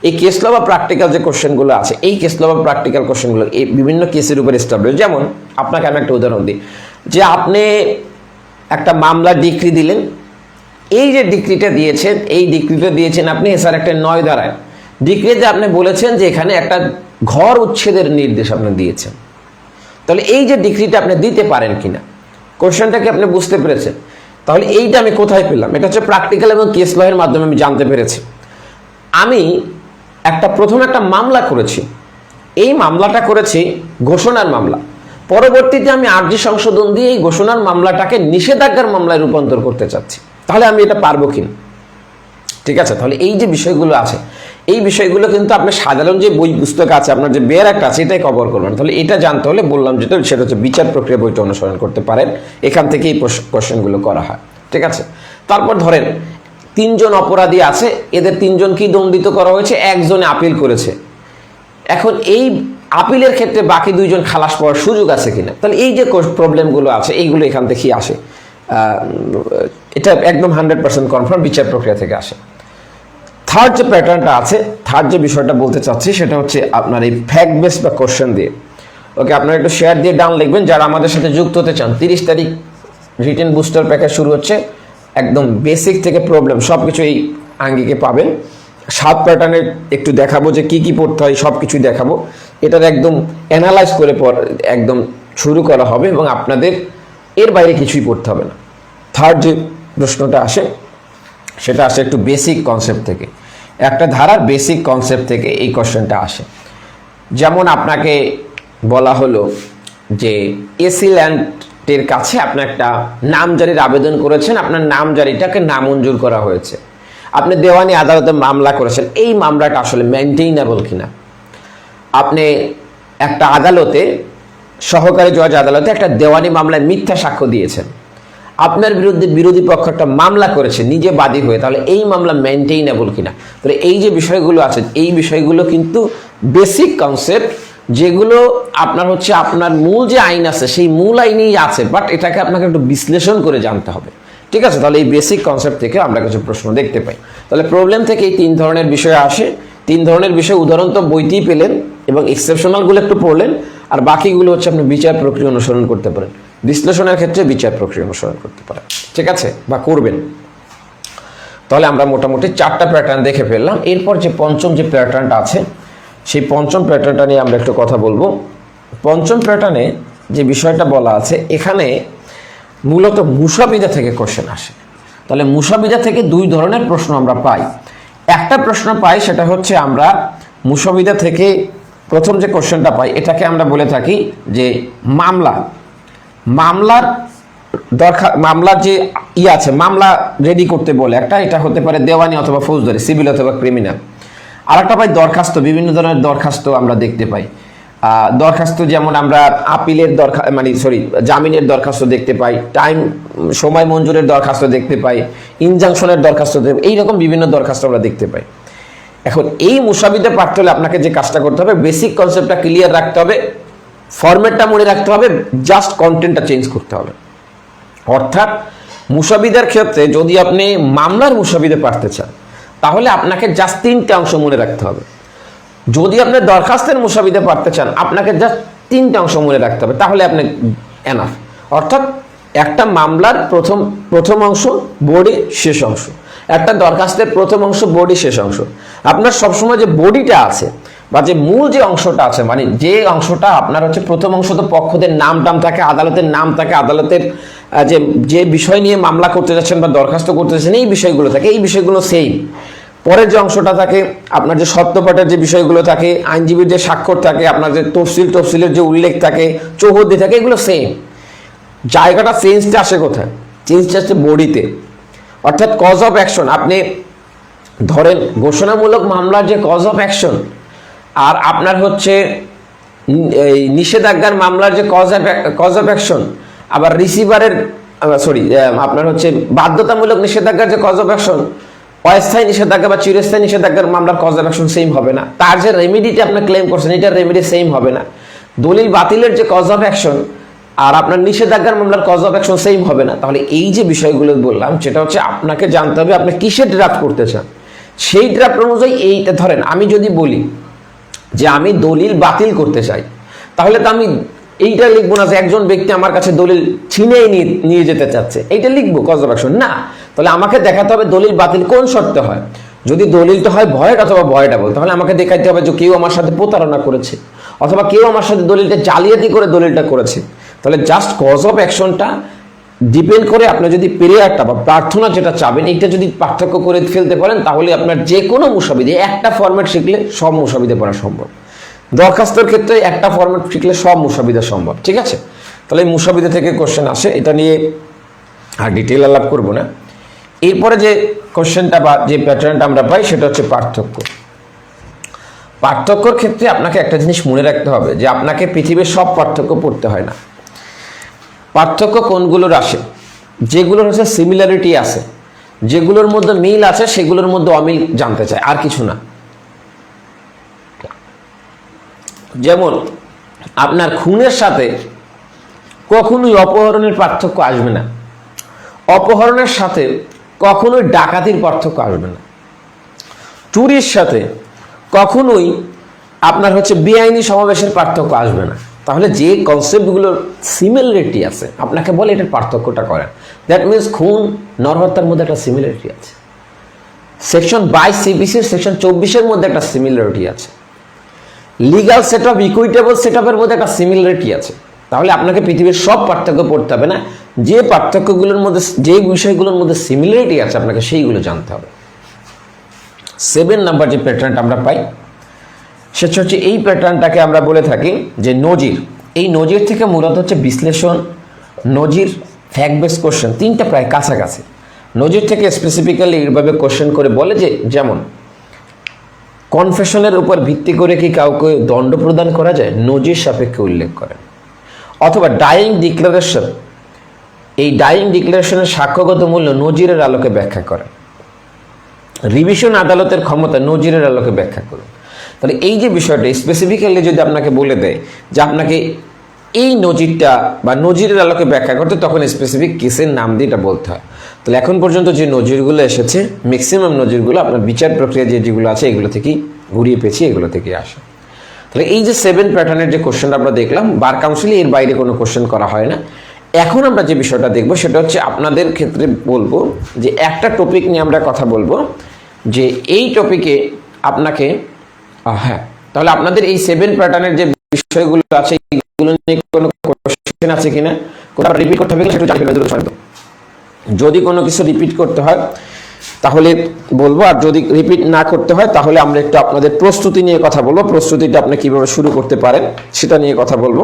এই কেস ল বা প্র্যাকটিক্যাল যে কোশ্চেনগুলো আছে, এই কেস ল বা প্র্যাকটিক্যাল কোশ্চেনগুলো এই বিভিন্ন কেসের উপর এস্টাবলিশ। যেমন আপনাকে আমি একটা উদাহরণ দিই, যে আপনি একটা মামলার ডিক্রি দিলেন, এই যে ডিক্রিটা দিয়েছেন, এই ডিক্রিটা দিয়েছেন আপনি এসআর একটা 9 ধারায়। ডিক্রিতে আপনি বলেছেন যে এখানে একটা ঘর উচ্ছেদের নির্দেশ আপনি দিয়েছেন, তাহলে এই যে ডিক্রিটা আপনি দিতে পারেন কিনা, কোশ্চেনটাকে আপনি বুঝতে পেরেছেন, তাহলে এইটা আমি কোথায় পেলাম? এটা হচ্ছে প্র্যাকটিক্যাল এবং কেস ল এর মাধ্যমে আমি জানতে পেরেছি। আমি প্রথম একটা মামলা করেছি, এই মামলাটা করেছি ঘোষণার মামলা, পরবর্তীতে আমি আর্জি সংশোধন দিয়ে এই ঘোষণার মামলাটাকে নিষেধাজ্ঞার মামলায় রূপান্তর করতে চাচ্ছি, তাহলে আমি এটা পারবো কিনা? ঠিক আছে, তাহলে এই যে বিষয়গুলো আছে, এই বিষয়গুলো কিন্তু আপনি সাধারণ যে বই পুস্তক আছে, আপনার যে বেয়ার একটা আছে, এটাই কভার করবেন। তাহলে এটা জানতে হলে বললাম যেটা, সেটা হচ্ছে বিচার প্রক্রিয়া বইটা অনুসরণ করতে পারেন, এখান থেকে এই কোশ্চেনগুলো করা হয়, ঠিক আছে। তারপর ধরেন 3 জন অপরাধী আছে, এদের 3 জনকেই দণ্ডিত করা হয়েছে, একজনে আপিল করেছে। এখন এই আপিলের ক্ষেত্রে বাকি 2 জন খালাস পাওয়ার সুযোগ আছে কিনা, তাহলে এই যে প্রবলেমগুলো আছে এইগুলো এখান থেকেই আসে। এটা একদম 100% কনফার্ম বিচার প্রক্রিয়া থেকে আসে। থার্ড যে প্যাটার্নটা আছে, থার্ড যে বিষয়টা বলতে চাচ্ছি সেটা হচ্ছে আপনার এই ফ্যাক্ট বেস বা কোশ্চেন দিয়ে। ওকে, আপনারা একটু শেয়ার দিয়ে ডাউন লিখবেন যারা আমাদের সাথে যুক্ত হতে চান। 30 তারিখ রিটেন বুস্টার প্যাকেজ শুরু হচ্ছে, একদম বেসিক থেকে প্রবলেম সব কিছু এই আঙ্গিকে পাবেন। 7 প্যাটার্নের একটু দেখাবো যে কি কি পড়তে হয়, সব কিছুই দেখাবো। এটার একদম অ্যানালাইজ করে একদম শুরু করা হবে এবং আপনাদের এর বাইরে কিছুই পড়তে হবে না। থার্ড যে প্রশ্নটা আসে সেটা আসে একটু বেসিক কনসেপ্ট থেকে, একটা ধারার বেসিক কনসেপ্ট থেকে এই কোশ্চেনটা আসে। যেমন আপনাকে বলা হলো যে এসি ল্যান্ডের কাছে আপনি একটা নামজারির আবেদন করেছেন, আপনার নামজারিটাকে নামঞ্জুর করা হয়েছে, আপনি দেওয়ানি আদালতে মামলা করেছেন, এই মামলাটা আসলে মেইনটেইনেবল কিনা। আপনি একটা আদালতে, সহকারী জজ আদালতে একটা দেওয়ানি মামলায় মিথ্যা সাক্ষ্য দিয়েছেন, আপনার বিরুদ্ধে বিরোধী পক্ষ একটা মামলা করেছে নিজে বাদী হয়ে, তাহলে এই মামলা মেইনটেইনেবল কিনা। তাহলে এই যে বিষয়গুলো আছে, এই বিষয়গুলো কিন্তু বেসিক কনসেপ্ট যেগুলো আপনার হচ্ছে আপনার মূল যে আইন আছে সেই মূল আইনেই আছে, বাট এটাকে আপনাকে একটু বিশ্লেষণ করে জানতে হবে। ঠিক আছে, তাহলে এই বেসিক কনসেপ্ট থেকে আমরা কিছু প্রশ্ন দেখতে পাই। তাহলে প্রবলেম থেকে এই 3 ধরনের বিষয় আসে। 3 ধরনের বিষয় উদাহরণ তো বইতেই পেলেন এবং এক্সেপশনালগুলো একটু পড়লেন, আর বাকিগুলো হচ্ছে আপনি বিচার প্রক্রিয়া অনুসরণ করতে পারেন। বিশ্লেষণের ক্ষেত্রে বিচার প্রক্রিয়া অনুসরণ করতে পারেন, ঠিক আছে, বা করবেন। তাহলে আমরা মোটামুটি 4টা প্যাটার্ন দেখে ফেললাম। এরপর যে পঞ্চম যে প্যাটার্নটা আছে, সেই পঞ্চম প্যাটার্নটা নিয়ে আমরা একটু কথা বলবো। পঞ্চম প্যাটার্নে যে বিষয়টা বলা আছে, এখানে মূলত মুসাবিদা থেকে কোশ্চেন আসে। তাহলে মুসাবিদা থেকে 2 ধরনের প্রশ্ন আমরা পাই। একটা প্রশ্ন পাই, সেটা হচ্ছে আমরা মুসাবিদা থেকে প্রথম যে কোশ্চেনটা পাই, এটাকে আমরা বলে থাকি যে মামলার যে আছে, মামলা রেডি করতে বলে একটা, এটা হতে পারে দেওয়ানি অথবা ফৌজদারি, সিভিল অথবা ক্রিমিনাল। আর একটা পাই দরখাস্ত, বিভিন্ন ধরনের দরখাস্ত আমরা দেখতে পাই। দরখাস্ত যেমন আমরা আপিলের জামিনের দরখাস্ত দেখতে পাই, সময় মঞ্জুরের দরখাস্ত দেখতে পাই, ইনজাংশনের দরখাস্ত, এইরকম বিভিন্ন দরখাস্ত আমরা দেখতে পাই। এখন এই মুসাবিদা পাঠতে হলে আপনাকে যে কাজটা করতে হবে, বেসিক কনসেপ্টটা ক্লিয়ার রাখতে হবে, ফরম্যাটটা মনে রাখতে হবে, জাস্ট কন্টেন্টটা চেঞ্জ করতে হবে। অর্থাৎ মুসাবিদার ক্ষেত্রে যদি আপনি মামলার মুসাবিদা পাঠতে চান, তাহলে আপনাকে জাস্ট 3টে অংশ মনে রাখতে হবে। যদি আপনি দরখাস্তের মুসাবিদা পাঠতে চান, আপনাকে জাস্ট 3টে অংশ মনে রাখতে হবে, তাহলে আপনি এনাফ। অর্থাৎ একটা মামলার প্রথম অংশ, বডি, শেষ অংশ। একটা দরখাস্তের প্রথম অংশ, বডি, শেষ অংশ। আপনার সবসময় যে বডিটা আছে বা যে মূল যে অংশটা আছে, মানে যে অংশটা আপনার হচ্ছে প্রথম অংশ, তো পক্ষদের নাম থাকে, আদালতের নাম থাকে, আদালতের যে বিষয় নিয়ে মামলা করতে যাচ্ছেন বা দরখাস্ত করতে যাচ্ছেন, এই বিষয়গুলো থাকে, এই বিষয়গুলো সেম। পরের যে অংশটা থাকে আপনার যে সত্যপাঠের যে বিষয়গুলো থাকে, আইনজীবীর যে স্বাক্ষর থাকে, আপনার যে তফসিলের যে উল্লেখ থাকে, চৌহদ্দি থাকে, এগুলো সেম। জায়গাটা চেঞ্জটা আসে কোথায়? চেঞ্জটা আসছে বডিতে। অর্থাৎ কজ অফ অ্যাকশন, আপনি ধরেন ঘোষণামূলক মামলার যে কজ অফ অ্যাকশন, আর আপনার হচ্ছে এই নিষেধাজ্ঞার মামলার যে কজ অফ অ্যাকশন, আবার রিসিভারের আপনার হচ্ছে বাধ্যতামূলক নিষেধাজ্ঞার যে কজ অফ অ্যাকশন, অস্থায়ী নিষেধাজ্ঞা বা চিরস্থায়ী নিষেধাজ্ঞার মামলার কজ অফ অ্যাকশন সেম হবে না। তার যে রেমিডিটা আপনি ক্লেম করছেন, এটার রেমিডি সেম হবে না। দলিল বাতিলের যে কজ অফ অ্যাকশন আর আপনার নিষেধাজ্ঞার মামলার কজ অফ অ্যাকশন সেম হবে না। তাহলে এই যে বিষয়গুলো বললাম, সেটা হচ্ছে আপনাকে জানতে হবে আপনি কিসের ড্রাফট করতে চান। সেই ড্রাফট অনুযায়ী এইটা, ধরেন আমি যদি বলি যে আমি দলিল বাতিল করতে চাই, তাহলে তো আমি এইটা লিখবো না যে একজন ব্যক্তি আমার কাছে দলিল ছিনিয়ে নিয়ে যেতে চাচ্ছে, এইটা লিখবো কজ অফ অ্যাকশন না। তাহলে আমাকে দেখাতে হবে দলিল বাতিল কোন শর্তে হয়। যদি দলিলটা হয় ভয়েড অথবা ভয়েডেবল, তাহলে আমাকে দেখাতে হবে যে কেউ আমার সাথে প্রতারণা করেছে, অথবা কেউ আমার সাথে দলিলটা জালিয়াতি করে দলিলটা করেছে। তাহলে জাস্ট কজ অফ অ্যাকশনটা ডিপেন্ড করে আপনি যদি পিরিয়ডটা বা প্রার্থনা যেটা চাবেন, এইটা যদি পার্থক্য করে ফেলতে পারেন, তাহলে আপনার যে কোনো মুসাবিদে একটা ফরম্যাট শিখলে সব মুসাবিদে পড়া সম্ভব। দরখাস্তের ক্ষেত্রে একটা ফরম্যাট শিখলে সব মুসাবিদা সম্ভব, ঠিক আছে। তাহলে এই মুসাবিদা থেকে কোশ্চেন আসে, এটা নিয়ে আর ডিটেল আলাপ করবো না। এরপরে যে কোশ্চেনটা বা যে প্যাটার্নটা আমরা পাই, সেটা হচ্ছে পার্থক্য। পার্থক্যর ক্ষেত্রে আপনাকে একটা জিনিস মনে রাখতে হবে যে আপনাকে পৃথিবীর সব পার্থক্য পড়তে হয় না। পার্থক্য কোনগুলোর আসে? যেগুলোর হচ্ছে সিমিলারিটি আছে, যেগুলোর মধ্যে মিল আছে, সেগুলোর মধ্যে অমিল জানতে চায়, আর কিছু না। যেমন আপনার খুনের সাথে কখনোই অপহরণের পার্থক্য আসবে না, অপহরণের সাথে কখনোই ডাকাতির পার্থক্য আসবে না, চুরির সাথে কখনোই আপনার হচ্ছে বেআইনি সমাবেশের পার্থক্য আসবে না। তাহলে যে কনসেপ্টগুলোর সিমিলারিটি আছে, আপনাকে বলে এটার পার্থক্যটা করেন। দ্যাট মিনস খুন নরহত্যার মধ্যে একটা সিমিলারিটি আছে, সেকশন 22 সিপিসির সেকশন 24-এর মধ্যে একটা সিমিলারিটি আছে, legal set up equitable set আপের মধ্যে একটা সিমিলারিটি আছে। তাহলে আপনাকে পৃথিবীর সব পার্থক্য পড়তে হবে না, যে পার্থক্যগুলোর মধ্যে, যে বিষয়গুলোর মধ্যে সিমিলারিটি আছে, আপনাকে সেইগুলো জানতে হবে। 7 নাম্বার যে প্যাটার্নটা আমরা পাই, সেটা হচ্ছে এই প্যাটার্নটাকে আমরা বলে থাকি যে নজির। এই নজির থেকে মূলত হচ্ছে বিশ্লেষণ, নজির, ফ্যাক্ট বেস কোশ্চেন, তিনটা প্রায় কাছাকাছি। নজির থেকে স্পেসিফিক্যালি এইভাবে কোশ্চেন করে বলে যে, যেমন কনফেশনের উপর ভিত্তি করে কি কাউকে দণ্ড প্রদান করা যায়, নজির সাপেক্ষে উল্লেখ করেন। অথবা ডাইং ডিক্লারেশন, এই ডাইং ডিক্লারেশনের সাক্ষ্যগত মূল্য নজিরের আলোকে ব্যাখ্যা করেন। রিভিশন আদালতের ক্ষমতা নজিরের আলোকে ব্যাখ্যা করুন। তাহলে এই যে বিষয়টা স্পেসিফিক্যালি যদি আপনাকে বলে দেয় যে আপনাকে এই নজিরটা বা নজিরের আলোকে ব্যাখ্যা করতে, তখন স্পেসিফিক কেসের নাম দিয়ে এটা বলতে হয়। তাহলে এখন পর্যন্ত যে নজিরগুলো এসেছে, ম্যাক্সিমাম নজিরগুলো আপনার বিচার প্রক্রিয়া যেগুলো আছে এগুলো থেকেই ঘুরিয়ে পেয়েছি, এগুলো থেকেই আসে। তাহলে এই যে 7 প্যাটার্নের যে কোশ্চেনটা আমরা দেখলাম, বার কাউন্সিলে এর বাইরে কোনো কোশ্চেন করা হয় না। এখন আমরা যে বিষয়টা দেখব সেটা হচ্ছে আপনাদের ক্ষেত্রে বলবো যে একটা টপিক নিয়ে আমরা কথা বলবো, যে এই টপিকে আপনাকে হ্যাঁ, তাহলে আপনাদের এই 7 প্যাটার্নের যে বিষয়গুলো আছে এগুলো নিয়ে কোনো কোশ্চেন আছে কিনা, কোথাও রিপিট করতে হবে কিনা সেটা জানবেন। যদি কোনো কিছু রিপিট করতে হয় তাহলে বলবো, আর যদি রিপিট না করতে হয় তাহলে আমরা একটু আপনাদের প্রস্তুতি নিয়ে কথা বলবো, প্রস্তুতিটা আপনি কিভাবে শুরু করতে পারেন সেটা নিয়ে কথা বলবো।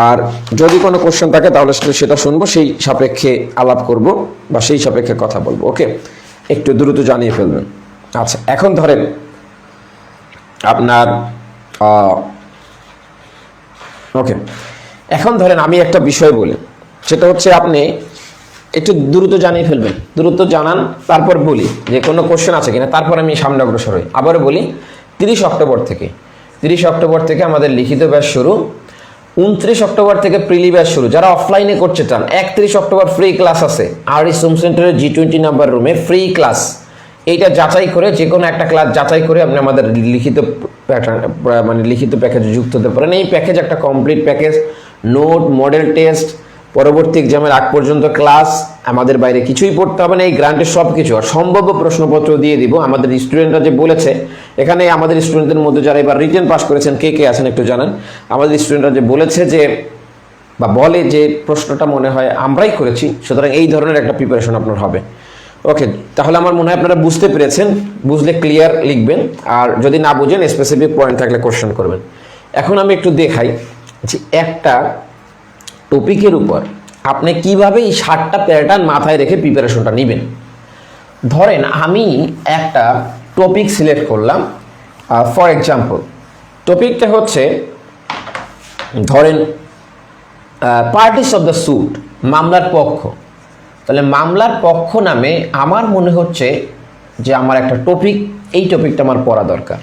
আর যদি কোনো কোশ্চেন থাকে তাহলে সেটা শুনবো, সেই সাপেক্ষে আলাপ করব বা সেই সাপেক্ষে কথা বলবো। ওকে, একটু দ্রুত জানিয়ে ফেলবেন। আচ্ছা, এখন ধরেন আপনার ওকে, এখন ধরেন আমি একটা বিষয় বলি, সেটা হচ্ছে আপনি একটু দ্রুত জানিয়ে ফেলবেন, দ্রুত জানান, তারপর বলি যে কোনো কোশ্চেন আছে কিনা, তারপর আমি সামনে অগ্রসর হই। আবারও বলি, 30 অক্টোবর থেকে আমাদের লিখিত ব্যাচ শুরু, 29 অক্টোবর থেকে প্রিলি ব্যাচ শুরু। যারা অফলাইনে করতে চান, 31 অক্টোবর ফ্রি ক্লাস আছে আর জুম সেন্টারের G20 নাম্বার রুমে ফ্রি ক্লাস। এইটা যাচাই করে, যে কোনো একটা ক্লাস যাচাই করে আপনি আমাদের লিখিত প্যাটার্ন মানে লিখিত প্যাকেজে যুক্ত হতে পারেন। এই প্যাকেজ একটা complete package, note, model test, পরবর্তী এক্সামের আগ পর্যন্ত ক্লাস, আমাদের বাইরে কিছুই পড়তে হবে না, এই গ্রান্টের সব কিছু, আর সম্ভাব্য প্রশ্নপত্র দিয়ে দিব। আমাদের স্টুডেন্টরা যে বলেছে, এখানে আমাদের স্টুডেন্টদের মধ্যে যারা এবার রিটেন পাস করেছেন কে কে আছেন একটু জানান। আমাদের স্টুডেন্টরা যে বলেছে যে বা বলে যে প্রশ্নটা মনে হয় আমরাই করেছি, সুতরাং এই ধরনের একটা প্রিপারেশন আপনার হবে। ওকে, তাহলে আমার মনে হয় আপনারা বুঝতে পেরেছেন, বুঝলে ক্লিয়ার লিখবেন, আর যদি না বুঝেন স্পেসিফিক পয়েন্ট থাকলে কোশ্চেন করবেন। এখন আমি একটু দেখাই যে একটা টপিকের উপর আপনি কিভাবে এই 7টা প্যাটার্ন মাথায় রেখে প্রিপারেশনটা নেবেন। ধরেন আমি একটা টপিক সিলেক্ট করলাম, ফর এক্সাম্পল টপিকটা হচ্ছে ধরেন পার্টিস অফ দ্য স্যুট, মামলার পক্ষ। তাহলে মামলার পক্ষ নামে আমার মনে হচ্ছে যে আমার একটা টপিক, এই টপিকটা আমার পড়া দরকার।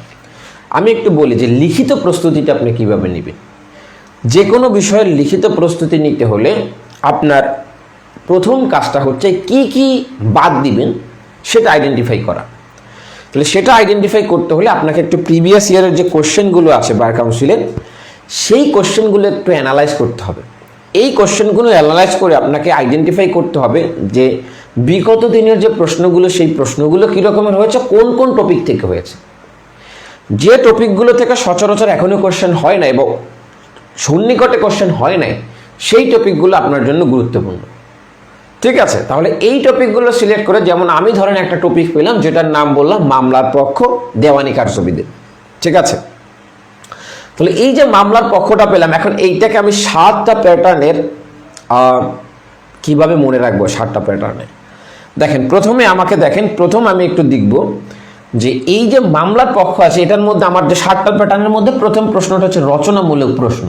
আমি একটু বলি যে লিখিত প্রস্তুতিটা আপনি কিভাবে নেবেন। যে কোনো বিষয়ের লিখিত প্রস্তুতি নিতে হলে আপনার প্রথম কাজটা হচ্ছে কি কি বাদ দিবেন সেটা আইডেন্টিফাই করা। তাহলে সেটা আইডেন্টিফাই করতে হলে আপনাকে একটু প্রিভিয়াস ইয়ারের যে কোশ্চেনগুলো আছে বার কাউন্সিলের, সেই কোশ্চেনগুলো একটু অ্যানালাইজ করতে হবে। এই কোশ্চেনগুলো অ্যানালাইজ করে আপনাকে আইডেন্টিফাই করতে হবে যে বিগত দিনের যে প্রশ্নগুলো, সেই প্রশ্নগুলো কী রকমের হয়েছে, কোন কোন টপিক থেকে হয়েছে। যে টপিকগুলো থেকে সচরাচর এখনও কোশ্চেন হয় না এবং সন্নিকটে কোশ্চেন হয় নাই, সেই টপিকগুলো আপনার জন্য গুরুত্বপূর্ণ। ঠিক আছে, তাহলে এই টপিকগুলো সিলেক্ট করে, যেমন আমি ধরেন একটা টপিক পেলাম যেটার নাম বললাম মামলার পক্ষ, দেওয়ানি কার্যবিধি। ঠিক আছে, তাহলে এই যে মামলার পক্ষটা পেলাম, এখন এইটাকে আমি 7টা প্যাটার্নের কিভাবে মনে রাখবো। 7টা প্যাটার্নে দেখেন, প্রথম আমি একটু দেখব যে এই যে মামলার পক্ষ আছে এটার মধ্যে আমার যে 7টা প্যাটার্নের মধ্যে প্রথম প্রশ্নটা হচ্ছে রচনামূলক প্রশ্ন।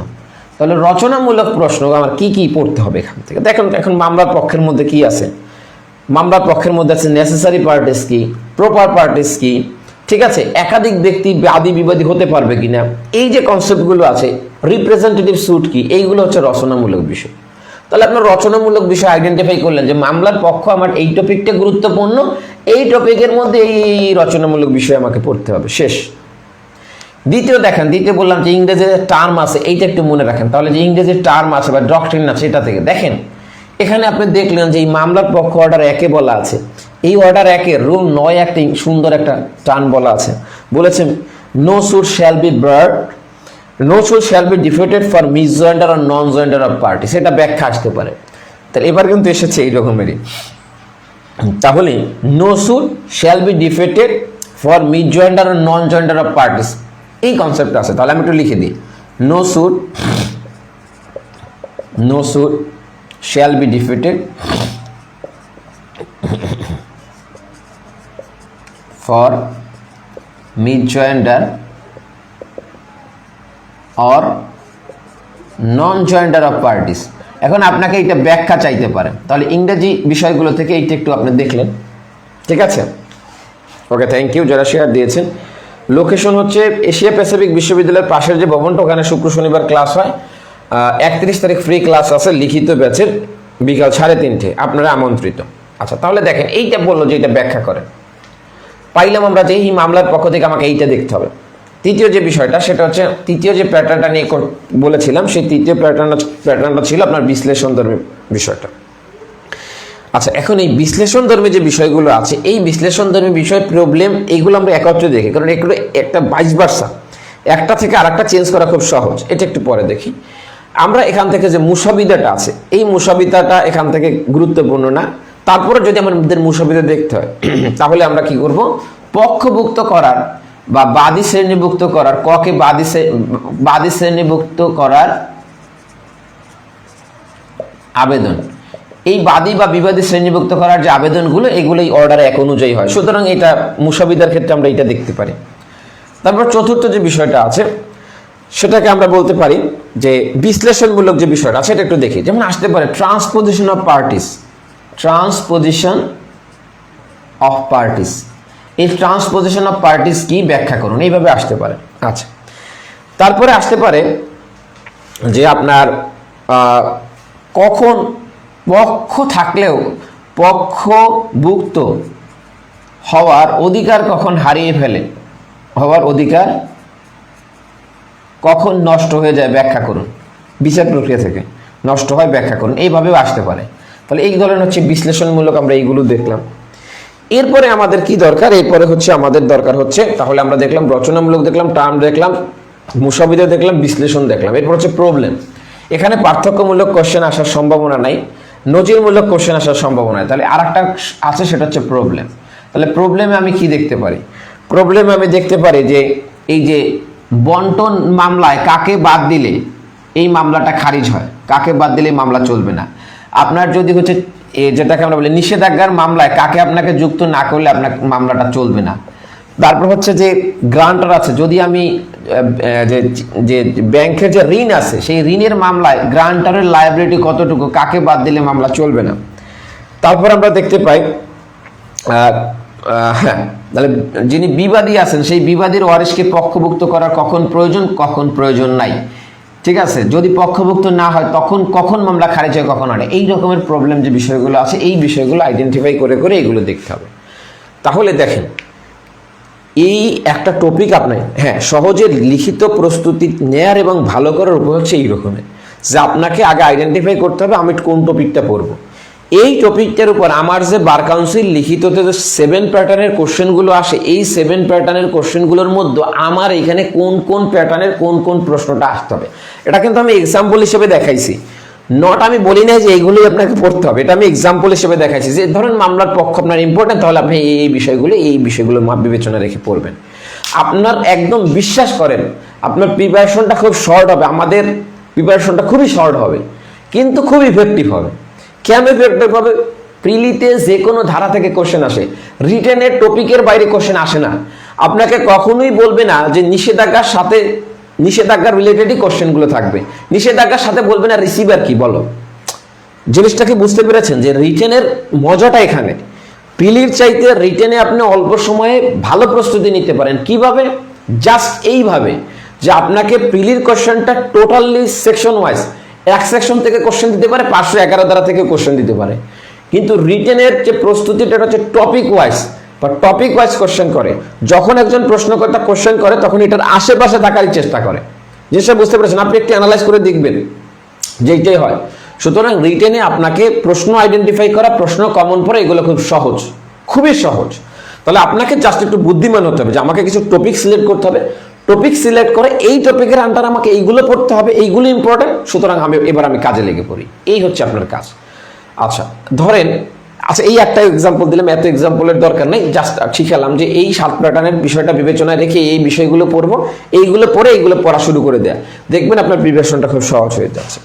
তাহলে রচনামূলক প্রশ্ন আমার কি কি পড়তে হবে এখান থেকে। দেখেন এখন মামলার পক্ষের মধ্যে কি আছে, মামলার পক্ষের মধ্যে আছে নেসেসারি পার্টিস কি, প্রপার পার্টিস কি, ঠিক আছে, একাধিক ব্যক্তি বাদী বিবাদী হতে পারবে কিনা, এই যে কনসেপ্টগুলো আছে, রিপ্রেজেন্টেটিভ স্যুট কি, এইগুলো হচ্ছে রচনামূলক বিষয়। তাহলে আপনার রচনামূলক বিষয় আইডেন্টিফাই করলেন যে মামলার পক্ষ আমার এই টপিকটা গুরুত্বপূর্ণ, এই টপিকের মধ্যে এই রচনামূলক বিষয় আমাকে পড়তে হবে, শেষ। দ্বিতীয় বললাম যে ইংরেজির টার্ম আছে, এইটা একটু মনে রাখেন। তাহলে যে ইংরেজির টার্ম আছে বা ডক্ট্রিন আছে, এটা থেকে দেখেন এখানে আপনি দেখলেন যে এই মামলার পক্ষ অর্ডার 1-এ বলা আছে, এই অর্ডার 1-এর রুল 9 একটা সুন্দর একটা টার্ম বলা আছে, বলেছেন no suit shall be barred, no suit shall be defeated for misjoinder আর নন জয়েন্ডার অফ পার্টি, সেটা ব্যাখ্যা আসতে পারে। তাহলে এবার কিন্তু এসেছে এই রকমেরই, তাহলে no suit shall be defeated for misjoinder আর নন জয়েন্ডার অফ পার্টিস, এই কনসেপ্ট আছে। তাহলে আমি একটু লিখে দিই, no suit shall be defeated for misjoinder or non joinder of parties. এখন আপনাকে এইটা ব্যাখ্যা চাইতে পারে, তাহলে ইংরেজি বিষয়গুলো থেকে এইটা একটু আপনি দেখলেন। ঠিক আছে, ওকে, থ্যাংক ইউ যারা শেয়ার দিয়েছেন। লোকেশন হচ্ছে এশিয়া প্যাসিফিক বিশ্ববিদ্যালয়ের পাশের যে ভবনটা, ওখানে শুক্র শনিবার ক্লাস হয়। 31 তারিখ ফ্রি ক্লাস আছে লিখিত ব্যাচের, বিকাল 3:30, আপনারা আমন্ত্রিত। আচ্ছা, তাহলে দেখেন এইটা বললো যে এটা ব্যাখ্যা করেন, পাইলাম আমরা যে এই মামলার পক্ষ থেকে আমাকে এইটা দেখতে হবে। তৃতীয় যে বিষয়টা সেটা হচ্ছে, তৃতীয় যে প্যাটার্নটা নিয়ে বলেছিলাম, সেই তৃতীয় প্যাটার্নটা ছিল আপনার বিশ্লেষণ ধর্মী বিষয়টা। আচ্ছা, এখন এই বিশ্লেষণ ধর্মী যে বিষয়গুলো আছে, এই বিশ্লেষণ ধর্মী বিষয় প্রবলেম এইগুলো আমরা একত্রে দেখি, কারণ এগুলো একটা ভাইস ভার্সা, একটা থেকে আরেকটা চেঞ্জ করা খুব সহজ। এটা একটু পরে দেখি। আমরা এখান থেকে যে মুসাবিদাটা আছে, এই মুসাবিদাটা এখান থেকে গুরুত্বপূর্ণ না, তারপরে যদি আমাদের মুসাবিদা দেখতে হয় তাহলে আমরা কি করব, পক্ষভুক্ত করার বা বাদী শ্রেণীভুক্ত করার, ককে বাদী শ্রেণীভুক্ত করার আবেদন, এই বাদী বা বিবাদী শ্রেণীভুক্ত করার যে আবেদনগুলো, এগুলো এই অর্ডার 1 অনুযায়ী হয়। সুতরাং এটা মুসাবিদার ক্ষেত্রে আমরা এটা দেখতে পারি। তারপর চতুর্থ যে বিষয়টা আছে সেটাকে আমরা বলতে পারি যে বিশ্লেষণমূলক যে বিষয়টা আছে, সেটা একটু দেখি। যেমন আসতে পারে transposition of parties, transposition of parties, এই ট্রান্সপোজিশন অফ পার্টিস কি ব্যাখ্যা করুন, এইভাবে আসতে পারে। আচ্ছা, তারপরে আসতে পারে যে আপনার কখন পক্ষ থাকলেও পক্ষভুক্ত হওয়ার অধিকার কখন হারিয়ে ফেলে, হওয়ার অধিকার কখন নষ্ট হয়ে যায় ব্যাখ্যা করুন, বিচার প্রক্রিয়া থেকে নষ্ট হয় ব্যাখ্যা করুন, এইভাবেও আসতে পারে। তাহলে এই ধরনের হচ্ছে বিশ্লেষণমূলক, আমরা এইগুলো দেখলাম। এরপরে আমাদের কি দরকার, এরপরে হচ্ছে আমাদের দরকার হচ্ছে, তাহলে আমরা দেখলাম রচনামূলক দেখলাম, টার্ম দেখলাম, মুসাবিদা দেখলাম, বিশ্লেষণ দেখলাম। এরপর হচ্ছে প্রবলেম। এখানে পার্থক্যমূলক কোশ্চেন আসার সম্ভাবনা নাই, নজিরমূলক কোশ্চেন আসার সম্ভাবনা নাই। তাহলে আরেকটা আছে, সেটা হচ্ছে প্রবলেম। তাহলে প্রবলেমে আমি কি দেখতে পারি, প্রবলেমে আমি দেখতে পারি যে এই যে বন্টন মামলায় কাকে বাদ দিলে এই মামলাটা খারিজ হয়, কাকে বাদ দিলে মামলা চলবে না। আপনার যদি হচ্ছে যেটাকে আমরা বলি নিষেধাজ্ঞার মামলায় কাকে আপনাকে যুক্ত না করলে আপনার মামলাটা চলবে না। তারপর হচ্ছে যে গ্রান্টার আছে, যদি আমি যে ব্যাংকের যে ঋণ আছে, সেই ঋণের মামলায় গ্রান্টারের লায়াবিলিটি কতটুকু, কাকে বাদ দিলে মামলা চলবে না। তারপর আমরা দেখতে পাই হ্যাঁ, তাহলে যিনি বিবাদী আছেন, সেই বিবাদীর ওয়ারিশকে পক্ষভুক্ত করা কখন প্রয়োজন, কখন প্রয়োজন নাই, ঠিক আছে। যদি পক্ষভুক্ত না হয় তখন কখন মামলা খারিজ হয়, কখন হয়। এই রকমের প্রবলেম যে বিষয়গুলো আছে, এই বিষয়গুলো আইডেন্টিফাই করে করে এইগুলো দেখতে হবে। তাহলে দেখেন, এই একটা টপিক আপনার হ্যাঁ সহজে লিখিত প্রস্তুতি নেয়ার এবং ভালো করার উপায় হচ্ছে এই রকমের, যে আপনাকে আগে আইডেন্টিফাই করতে হবে আমি কোন টপিকটা পড়বো। এই টপিকটার উপর আমার যে বার কাউন্সিল লিখিততে যে 7 প্যাটার্নের কোশ্চেনগুলো আসে, এই 7 প্যাটার্নের কোশ্চেনগুলোর মধ্যে আমার এখানে কোন কোন প্যাটার্নের কোন কোন প্রশ্নটা আসতে হবে, এটা কিন্তু আমি এক্সাম্পল হিসেবে দেখাইছি। নট আমি বলি না যে এইগুলোই আপনাকে পড়তে হবে, এটা আমি এক্সাম্পল হিসেবে দেখাইছি। যে ধরেন মামলার পক্ষ আপনার ইম্পর্টেন্ট, তাহলে আপনি এই বিষয়গুলো বিবেচনা রেখে পড়বেন। আপনার একদম বিশ্বাস করেন আপনার প্রিপারেশনটা খুব শর্ট হবে, আমাদের প্রিপারেশনটা খুবই শর্ট হবে কিন্তু খুব ইফেক্টিভ হবে। কেন ইফেক্টিভ হবে? প্রিলিতে যে কোনো ধারা থেকে কোশ্চেন আসে, রিটেনের টপিকের বাইরে কোশ্চেন আসে না। আপনাকে কখনোই বলবে না যে নিষেধাজ্ঞার সাথে, নিষেধাজ্ঞার রিলেটেডই কোশ্চেনগুলো থাকবে, নিষেধাজ্ঞার সাথে বলবে না রিসিভার কি, বলো জিনিসটাকে বুঝতে পেরেছেন? যে রিটেনের মজাটা এখানে, প্রিলির চাইতে রিটেনে আপনি অল্প সময়ে ভালো প্রস্তুতি নিতে পারেন। কিভাবে? জাস্ট এইভাবে যে আপনাকে প্রিলির কোশ্চেনটা টোটালি সেকশন ওয়াইজ, এক সেকশন থেকে কোশ্চেন দিতে পারে, 511 ধারা থেকে কোশ্চেন দিতে পারে। কিন্তু রিটেনের যে প্রস্তুতিটা হচ্ছে টপিক ওয়াইজ বা টপিক ওয়াইজ কোশ্চেন করে। যখন একজন প্রশ্নকর্তা কোশ্চেন করে তখন এটার আশেপাশে থাকারই চেষ্টা করে। জিনিসটা বুঝতে পেরেছেন? আপনি একটু অ্যানালাইজ করে দেখবেন যেইটাই হয়। সুতরাং রিটেনে আপনাকে প্রশ্ন আইডেন্টিফাই করা, প্রশ্ন কমন পড়ে, এগুলো খুব সহজ, খুবই সহজ। তাহলে আপনাকে জাস্ট একটু বুদ্ধিমান হতে হবে যে আমাকে কিছু টপিক সিলেক্ট করতে হবে, টপিক সিলেক্ট করে এই টপিকের আন্ডার আমাকে এইগুলো পড়তে হবে, এইগুলো ইম্পর্টেন্ট, সুতরাং এবার আমি কাজে লেগে পড়ি। এই হচ্ছে আপনার কাজ। আচ্ছা ধরেন, আচ্ছা এই একটা এক্সাম্পল দিলাম, এত এক্সাম্পলের দরকার নেই, জাস্ট শিখালাম যে এই 7 প্যাটার্নের বিষয়টা বিবেচনায় রেখে এই বিষয়গুলো পড়বো, এইগুলো পড়ে এইগুলো পড়া শুরু করে দেয়া, দেখবেন আপনার প্রিপারেশনটা খুব সহজ হয়ে যাচ্ছে।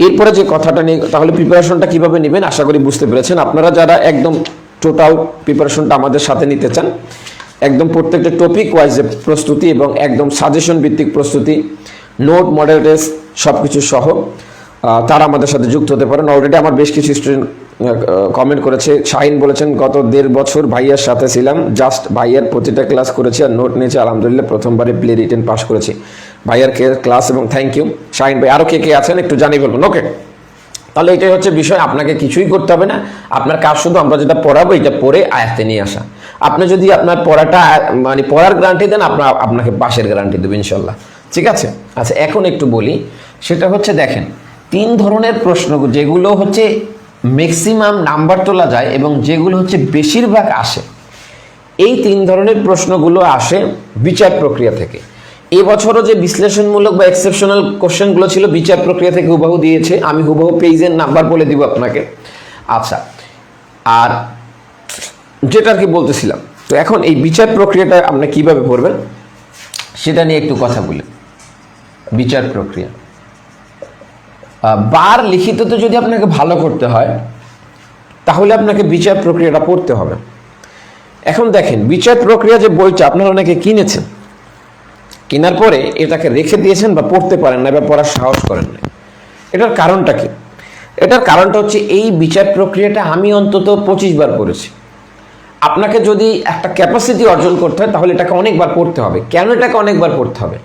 এরপরে যে কথাটা নিয়ে, তাহলে প্রিপারেশনটা কিভাবে নেবেন আশা করি বুঝতে পেরেছেন। আপনারা যারা একদম টোটাল প্রিপারেশনটা আমাদের সাথে নিতে চান, একদম প্রত্যেকটা টপিক ওয়াইজ প্রস্তুতি এবং একদম সাজেশন ভিত্তিক প্রস্তুতি, নোট, মডেল টেস্ট সব কিছু সহ, তারা আমাদের সাথে যুক্ত হতে পারেন। অলরেডি আমার বেশ কিছু স্টুডেন্ট কমেন্ট করেছে। শাহিন বলেছেন গত 1.5 বছর ভাইয়ার সাথে ছিলাম, জাস্ট ভাইয়ার প্রতিটা ক্লাস করেছি আর নোট নিয়েছি, আলহামদুলিল্লাহ প্রথমবারে প্লে রিটেন পাস করেছি। ভাইয়ার ক্লাস এবং থ্যাংক ইউ শাহিন ভাই। আরও কে কে আছেন একটু জানিয়ে বলবেন। ওকে, তাহলে এটাই হচ্ছে বিষয়, আপনাকে কিছুই করতে হবে না, আপনার কাজ শুধু আমরা যেটা পড়াবো এটা পড়ে আয়ত্তে নিয়ে আসা। আপনি যদি আপনার পড়াটা মানে পড়ার গ্যারান্টি দেন, আপনাকে পাশের গ্যারান্টি দেবো ইনশাল্লাহ, ঠিক আছে। আচ্ছা, এখন একটু বলি, সেটা হচ্ছে দেখেন 3 ধরনের প্রশ্ন যেগুলো হচ্ছে ম্যাক্সিমাম নাম্বার তোলা যায় এবং যেগুলো হচ্ছে বেশিরভাগ আসে, এই 3 ধরনের প্রশ্নগুলো আসে বিচার প্রক্রিয়া থেকে। এবছরও যে বিশ্লেষণমূলক বা এক্সেপশনাল কোশ্চেনগুলো ছিল বিচার প্রক্রিয়া থেকে হুবহু দিয়েছে, আমি হুবহু পেজের নাম্বার বলে দিব আপনাকে। আচ্ছা, আর যেটা আর কি বলতেছিলাম, তো এখন এই বিচার প্রক্রিয়াটা আপনি কিভাবে পড়বেন সেটা নিয়ে একটু কথা বলি। বিচার প্রক্রিয়া বার লিখিততে যদি আপনাকে ভালো করতে হয় তাহলে আপনাকে বিচার প্রক্রিয়াটা পড়তে হবে। এখন দেখেন, বিচার প্রক্রিয়া যে বইটা আপনারা অনেকে কিনেছেন, কেনার পরে এটাকে রেখে দিয়েছেন বা পড়তে পারেন না বা পড়ার সাহস করেন না। এটার কারণটা কি? এটার কারণটা হচ্ছে এই বিচার প্রক্রিয়াটা আমি অন্তত 25 বার পড়েছি। আপনাকে যদি একটা ক্যাপাসিটি অর্জন করতে হয় তাহলে এটাকে অনেকবার পড়তে হবে। কেন এটাকে অনেকবার পড়তে হবে?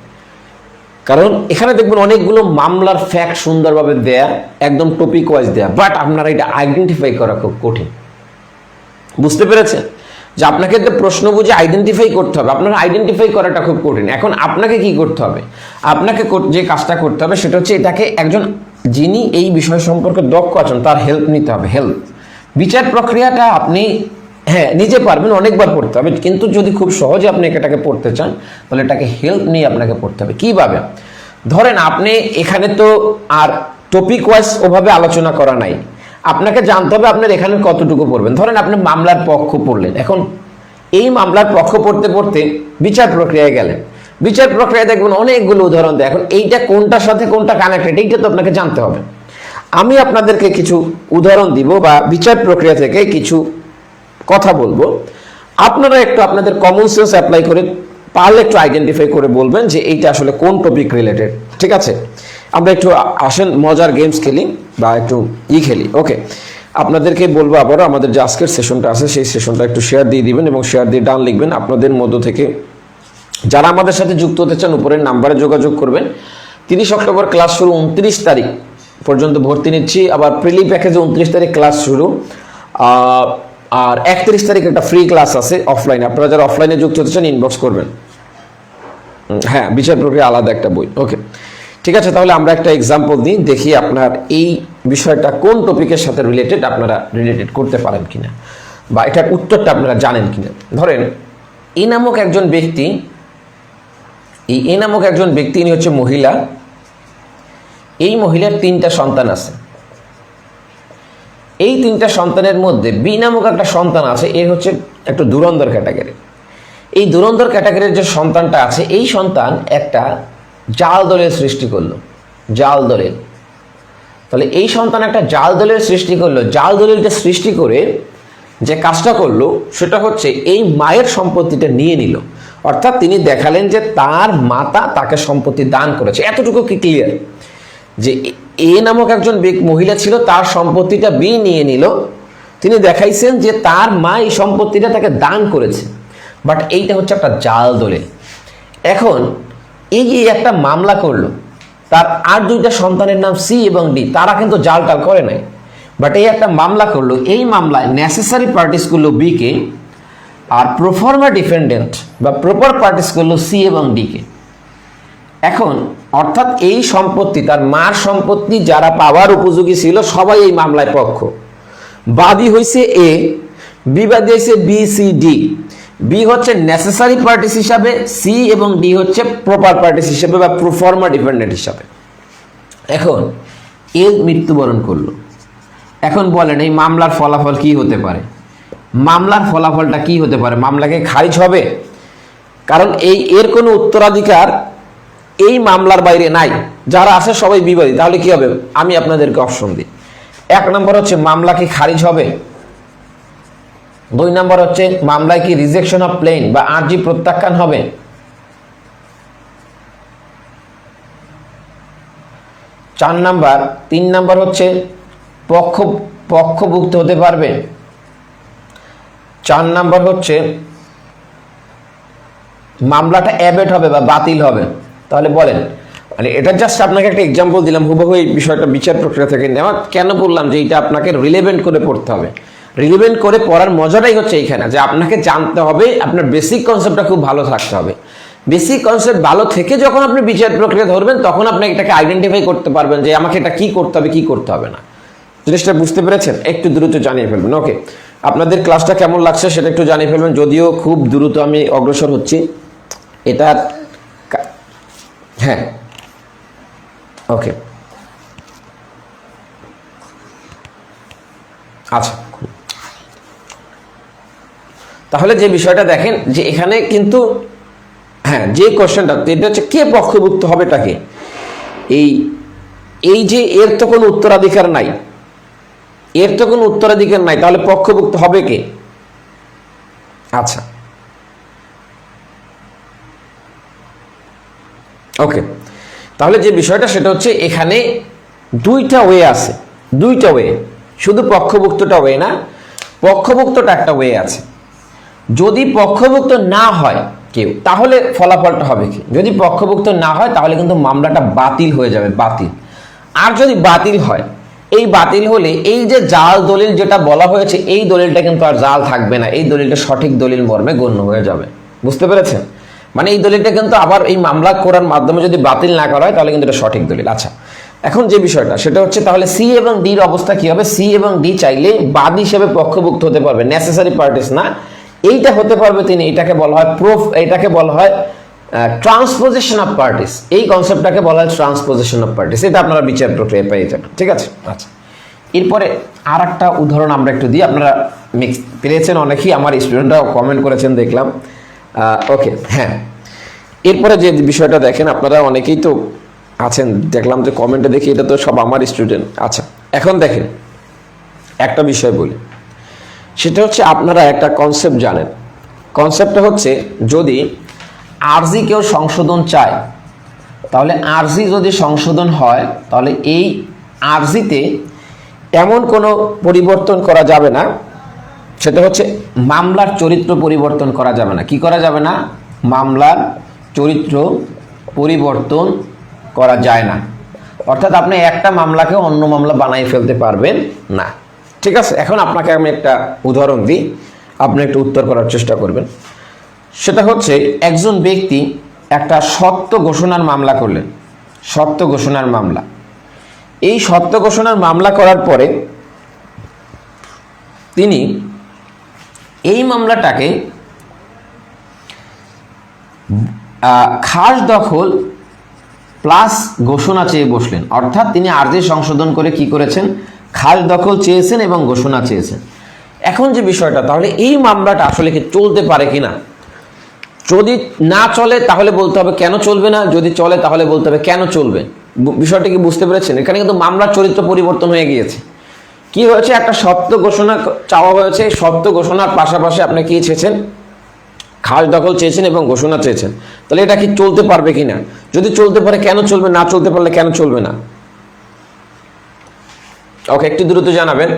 কারণ এখানে দেখবেন অনেকগুলো মামলার ফ্যাক্ট সুন্দরভাবে দেয়া, একদম টপিক ওয়াইজ দেয়া, বাট আপনারা এটা আইডেন্টিফাই করা খুব কঠিন। বুঝতে পেরেছেন যে আপনাকে তো প্রশ্ন বুঝে আইডেন্টিফাই করতে হবে, আপনারা আইডেন্টিফাই করাটা খুব কঠিন। এখন আপনাকে কি করতে হবে? আপনাকে যে কাজটা করতে হবে সেটা হচ্ছে এটাকে একজন যিনি এই বিষয় সম্পর্কে দক্ষ আছেন তার হেল্প নিতে হবে। হেল্প বিচার প্রক্রিয়াটা আপনি নিজে পারবেন, অনেকবার পড়তে হবে, কিন্তু যদি খুব সহজে আপনি এটাকে পড়তে চান তাহলে এটাকে হেল্প নিয়ে আপনাকে পড়তে হবে। কিভাবে? ধরেন আপনি এখানে তো আর টপিক ওয়াইজ ওভাবে আলোচনা করা নাই, আপনাকে জানতে হবে আপনার এখানে কতটুকু পড়বেন। ধরেন আপনি মামলার পক্ষ পড়লেন, এখন এই মামলার পক্ষ পড়তে পড়তে বিচার প্রক্রিয়ায় গেলেন, বিচার প্রক্রিয়ায় দেখবেন অনেকগুলো উদাহরণ দেয়। এখন এইটা কোনটার সাথে কোনটা কানেক্টেড এইটা তো আপনাকে জানতে হবে। আমি আপনাদেরকে কিছু উদাহরণ দিব বা বিচার প্রক্রিয়া থেকে কিছু কথা বলবো, আপনারা একটু আপনাদের কমন সেন্স অ্যাপ্লাই করে পারলে একটু আইডেন্টিফাই করে বলবেন যে এইটা আসলে কোন টপিক রিলেটেড, ঠিক আছে? আমরা একটু আসেন মজার গেমস খেলি বা একটু খেলি। ওকে, আপনাদেরকে বলবো আবারও আমাদের যে আজকের সেশনটা আছে সেই সেশনটা একটু শেয়ার দিয়ে দিবেন এবং শেয়ার দিয়ে ডান লিখবেন। আপনাদের মধ্য থেকে যারা আমাদের সাথে যুক্ত হতে চান উপরের নাম্বারে যোগাযোগ করবেন। 30 অক্টোবর ক্লাস শুরু, 29 তারিখ পর্যন্ত ভর্তি নিচ্ছি। আবার প্রিলি প্যাকেজে 29 তারিখ ক্লাস শুরু, আর 31 তারিখ একটা ফ্রি ক্লাস আছে অফলাইনে। আপনারা যারা অফলাইনে যুক্ত হতে চান ইনবক্স করবেন। হ্যাঁ, বিচার প্রক্রিয়া আলাদা একটা বই। ওকে, ঠিক আছে, তাহলে আমরা একটা এক্সাম্পল দিই, দেখি আপনার এই বিষয়টা কোন টপিকের সাথে রিলেটেড, আপনারা রিলেটেড করতে পারেন কিনা বা এটার উত্তরটা আপনারা জানেন কিনা। ধরেন এ নামক একজন ব্যক্তি, ইনি হচ্ছে মহিলা। এই মহিলার 3টা সন্তান আছে। এই 3টা সন্তানের মধ্যে বি নামক একটা সন্তান আছে, এর হচ্ছে একটু ধুরন্ধর ক্যাটাগরি। এই ধুরন্ধর ক্যাটাগরির যে সন্তানটা আছে, এই সন্তান একটা জাল দলের সৃষ্টি করলো, জাল দলের। তাহলে এই সন্তান একটা জাল দলের সৃষ্টি করলো। জাল দলেরটা সৃষ্টি করে যে কাজটা করলো সেটা হচ্ছে এই মায়ের সম্পত্তিটা নিয়ে নিল। অর্থাৎ তিনি দেখালেন যে তার মাতা তাকে সম্পত্তি দান করেছে। এতটুকু কি ক্লিয়ার? যে এ নামক একজন মহিলা ছিল, তার সম্পত্তিটা বি নিয়ে নিল। তিনি দেখাইছেন যে তার মা এই সম্পত্তিটা তাকে দান করেছে, বাট এইটা হচ্ছে একটা জাল দলিল। এখন এই যে একটা মামলা করলো, তার আর 2টা সন্তানের নাম সি এবং ডি, তারা কিন্তু জাল টাল করে নাই, বাট এই একটা মামলা করলো। এই মামলায় নেসেসারি পার্টিস করলো বি কে, আর প্রোফর্মা ডিফেন্ডেন্ট বা প্রপার পার্টিস করলো সি এবং ডি কে। এখন অর্থাৎ এই সম্পত্তি, তার মার সম্পত্তি যারা পাওয়ার উপযোগী ছিল সবাই এই মামলায় পক্ষ। বাদী হয়েছে এ, বিবাদী হয়েছে বি সি ডি। বি হচ্ছে নেসেসারি পার্টিস হিসাবে, সি এবং ডি হচ্ছে প্রপার পার্টিস হিসাবে বা প্রোফর্মা ডিপেন্ডেন্ট হিসাবে। এখন এ মৃত্যুবরণ করলো। এখন বলেন এই মামলার ফলাফল কি হতে পারে? মামলার ফলাফলটা কি হতে পারে? মামলাকে খারিজ হবে, কারণ এর কোনো উত্তরাধিকার এই মামলার বাইরে নাই, যারা আছে সবাই বিবাদী। তাহলে কি হবে? আমি আপনাদেরকে অপশন দিই। 1 নম্বর হচ্ছে মামলা কি খারিজ হবে, 2 নম্বর হচ্ছে মামলায় কি রিজেকশন অফ প্লেইন বা আর্জি প্রত্যাখ্যান হবে, 3 নম্বর হচ্ছে পক্ষভুক্ত হতে পারবে? 4 নাম্বার হচ্ছে মামলাটা অ্যাবেট হবে বা বাতিল হবে। তাহলে বলেন, মানে এটা জাস্ট আপনাকে একটা এক্সাম্পল দিলাম, হুবহু এই বিষয়টা বিচার প্রক্রিয়া থেকে নেওয়া। কেন বললাম যে এটা আপনাকে রিলেভেন্ট করে পড়তে হবে? রিলেভেন্ট করে পড়ার মজাটাই হচ্ছে এইখানে যে আপনাকে জানতে হবে, আপনার বেসিক কনসেপ্টটা খুব ভালো থাকতে হবে। বেসিক কনসেপ্ট ভালো থেকে যখন আপনি বিচার প্রক্রিয়া ধরবেন তখন আপনি এটাকে আইডেন্টিফাই করতে পারবেন যে আমাকে এটা কি করতে হবে কি করতে হবে না। জিনিসটা বুঝতে পেরেছেন? একটু দ্রুত জানিয়ে ফেলবেন। ওকে, আপনাদের ক্লাসটা কেমন লাগছে সেটা একটু জানিয়ে ফেলবেন। যদিও খুব দ্রুত আমি অগ্রসর হচ্ছি এটা, হ্যাঁ ওকে আচ্ছা। তাহলে যে বিষয়টা দেখেন যে এখানে কিন্তু হ্যাঁ যে কোশ্চেনটা এটা হচ্ছে কে পক্ষভুক্ত হবে তাকে, এই যে এর তো কোনো উত্তরাধিকার নাই, এর তো কোনো উত্তরাধিকার নাই, তাহলে পক্ষভুক্ত হবে কে? আচ্ছা ওকে, তাহলে যে বিষয়টা সেটা হচ্ছে এখানে দুইটা ওয়ে আছে, দুইটা ওয়ে, শুধু পক্ষভুক্তটা ওয়ে না, পক্ষভুক্তটা একটা ওয়ে আছে। যদি পক্ষভুক্ত না হয় কেউ তাহলে ফলাফলটা হবে কি? যদি পক্ষভুক্ত না হয় তাহলে কিন্তু মামলাটা বাতিল হয়ে যাবে, বাতিল। আর যদি বাতিল হয়, এই বাতিল হলে এই যে জাল দলিল যেটা বলা হয়েছে এই দলিলটা কিন্তু আর জাল থাকবে না, এই দলিলটা সঠিক দলিল মর্মে গণ্য হয়ে যাবে। বুঝতে পেরেছেন? মানে এই দলিলটা কিন্তু আবার এই মামলা করার মাধ্যমে যদি বাতিল না করা হয় তাহলে কিন্তু এটা সঠিক দলিল। আচ্ছা, এখন যে বিষয়টা সেটা হচ্ছে তাহলে সি এবং ডির অবস্থা কি হবে? সি এবং ডি চাইলে বাদী হিসেবে পক্ষভুক্ত হতে পারবে, নেসেসারি পার্টিস না, এইটা হতে পারবে তিনি। এটাকে বলা হয় প্রুফ, এটাকে বলা হয় ট্রান্সপোজিশন অফ পার্টিস। এই কনসেপ্টটাকে বলা হয় ট্রান্সপোজিশন অফ পার্টিস। এটা আপনারা বিচার প্রক্রিয়া পেয়ে যাবেন। ঠিক আছে? আচ্ছা, এরপরে আর একটা উদাহরণ আমরা একটু দিই। আপনারা মিক্স পেয়েছেন অনেকেই, আমার স্টুডেন্টরাও কমেন্ট করেছেন দেখলাম। ওকে হ্যাঁ, এরপরে যে বিষয়টা দেখেন, আপনারা অনেকেই তো আছেন দেখলাম যে কমেন্টে দেখি এটা তো সব আমার স্টুডেন্ট। আচ্ছা, এখন দেখেন একটা বিষয় বলি, সেটা হচ্ছে আপনারা একটা কনসেপ্ট জানেন। কনসেপ্টটা হচ্ছে যদি আরজি কেউ সংশোধন চায়, তাহলে আরজি যদি সংশোধন হয় তাহলে এই আরজিতে এমন কোনো পরিবর্তন করা যাবে না, সেটা হচ্ছে মামলার চরিত্র পরিবর্তন করা যাবে না। কি করা যাবে না? মামলার চরিত্র পরিবর্তন করা যায় না। অর্থাৎ আপনি একটা মামলাকে অন্য মামলা বানাই ফেলতে পারবেন না। ঠিক আছে? এখন আপনাকে আমি একটা উদাহরণ দিই, আপনি একটু উত্তর করার চেষ্টা করবেন। সেটা হচ্ছে একজন ব্যক্তি একটা সত্য ঘোষণার মামলা করলেন, সত্য ঘোষণার মামলা। এই সত্য ঘোষণার মামলা করার পরে তিনি এই মামলাটাকে খাস দখল প্লাস ঘোষণা চেয়ে বসলেন। অর্থাৎ তিনি আরজি সংশোধন করে কি করেছেন? খাস দখল চেয়েছেন এবং ঘোষণা চেয়েছেন। এখন যে বিষয়টা, তাহলে এই মামলাটা আসলে কি চলতে পারে কিনা? যদি না চলে তাহলে বলতে হবে কেন চলবে না, যদি চলে তাহলে বলতে হবে কেন চলবে। বিষয়টা কি বুঝতে পেরেছেন? এখানে কিন্তু মামলার চরিত্র পরিবর্তন হয়ে গিয়েছে। কি হয়েছে? একটা সত্য ঘোষণা চাওয়া হয়েছে, সত্য ঘোষণার পাশাপাশি আপনি কি চেয়েছেন? খাস দখল চেয়েছেন এবং ঘোষণা চেয়েছেন। তাহলে এটা কি চলতে পারবে কিনা? যদি চলতে পারে কেন চলবে, না চলতে পারলে কেন চলবে না? ওকে, একটু দ্রুত জানাবেন।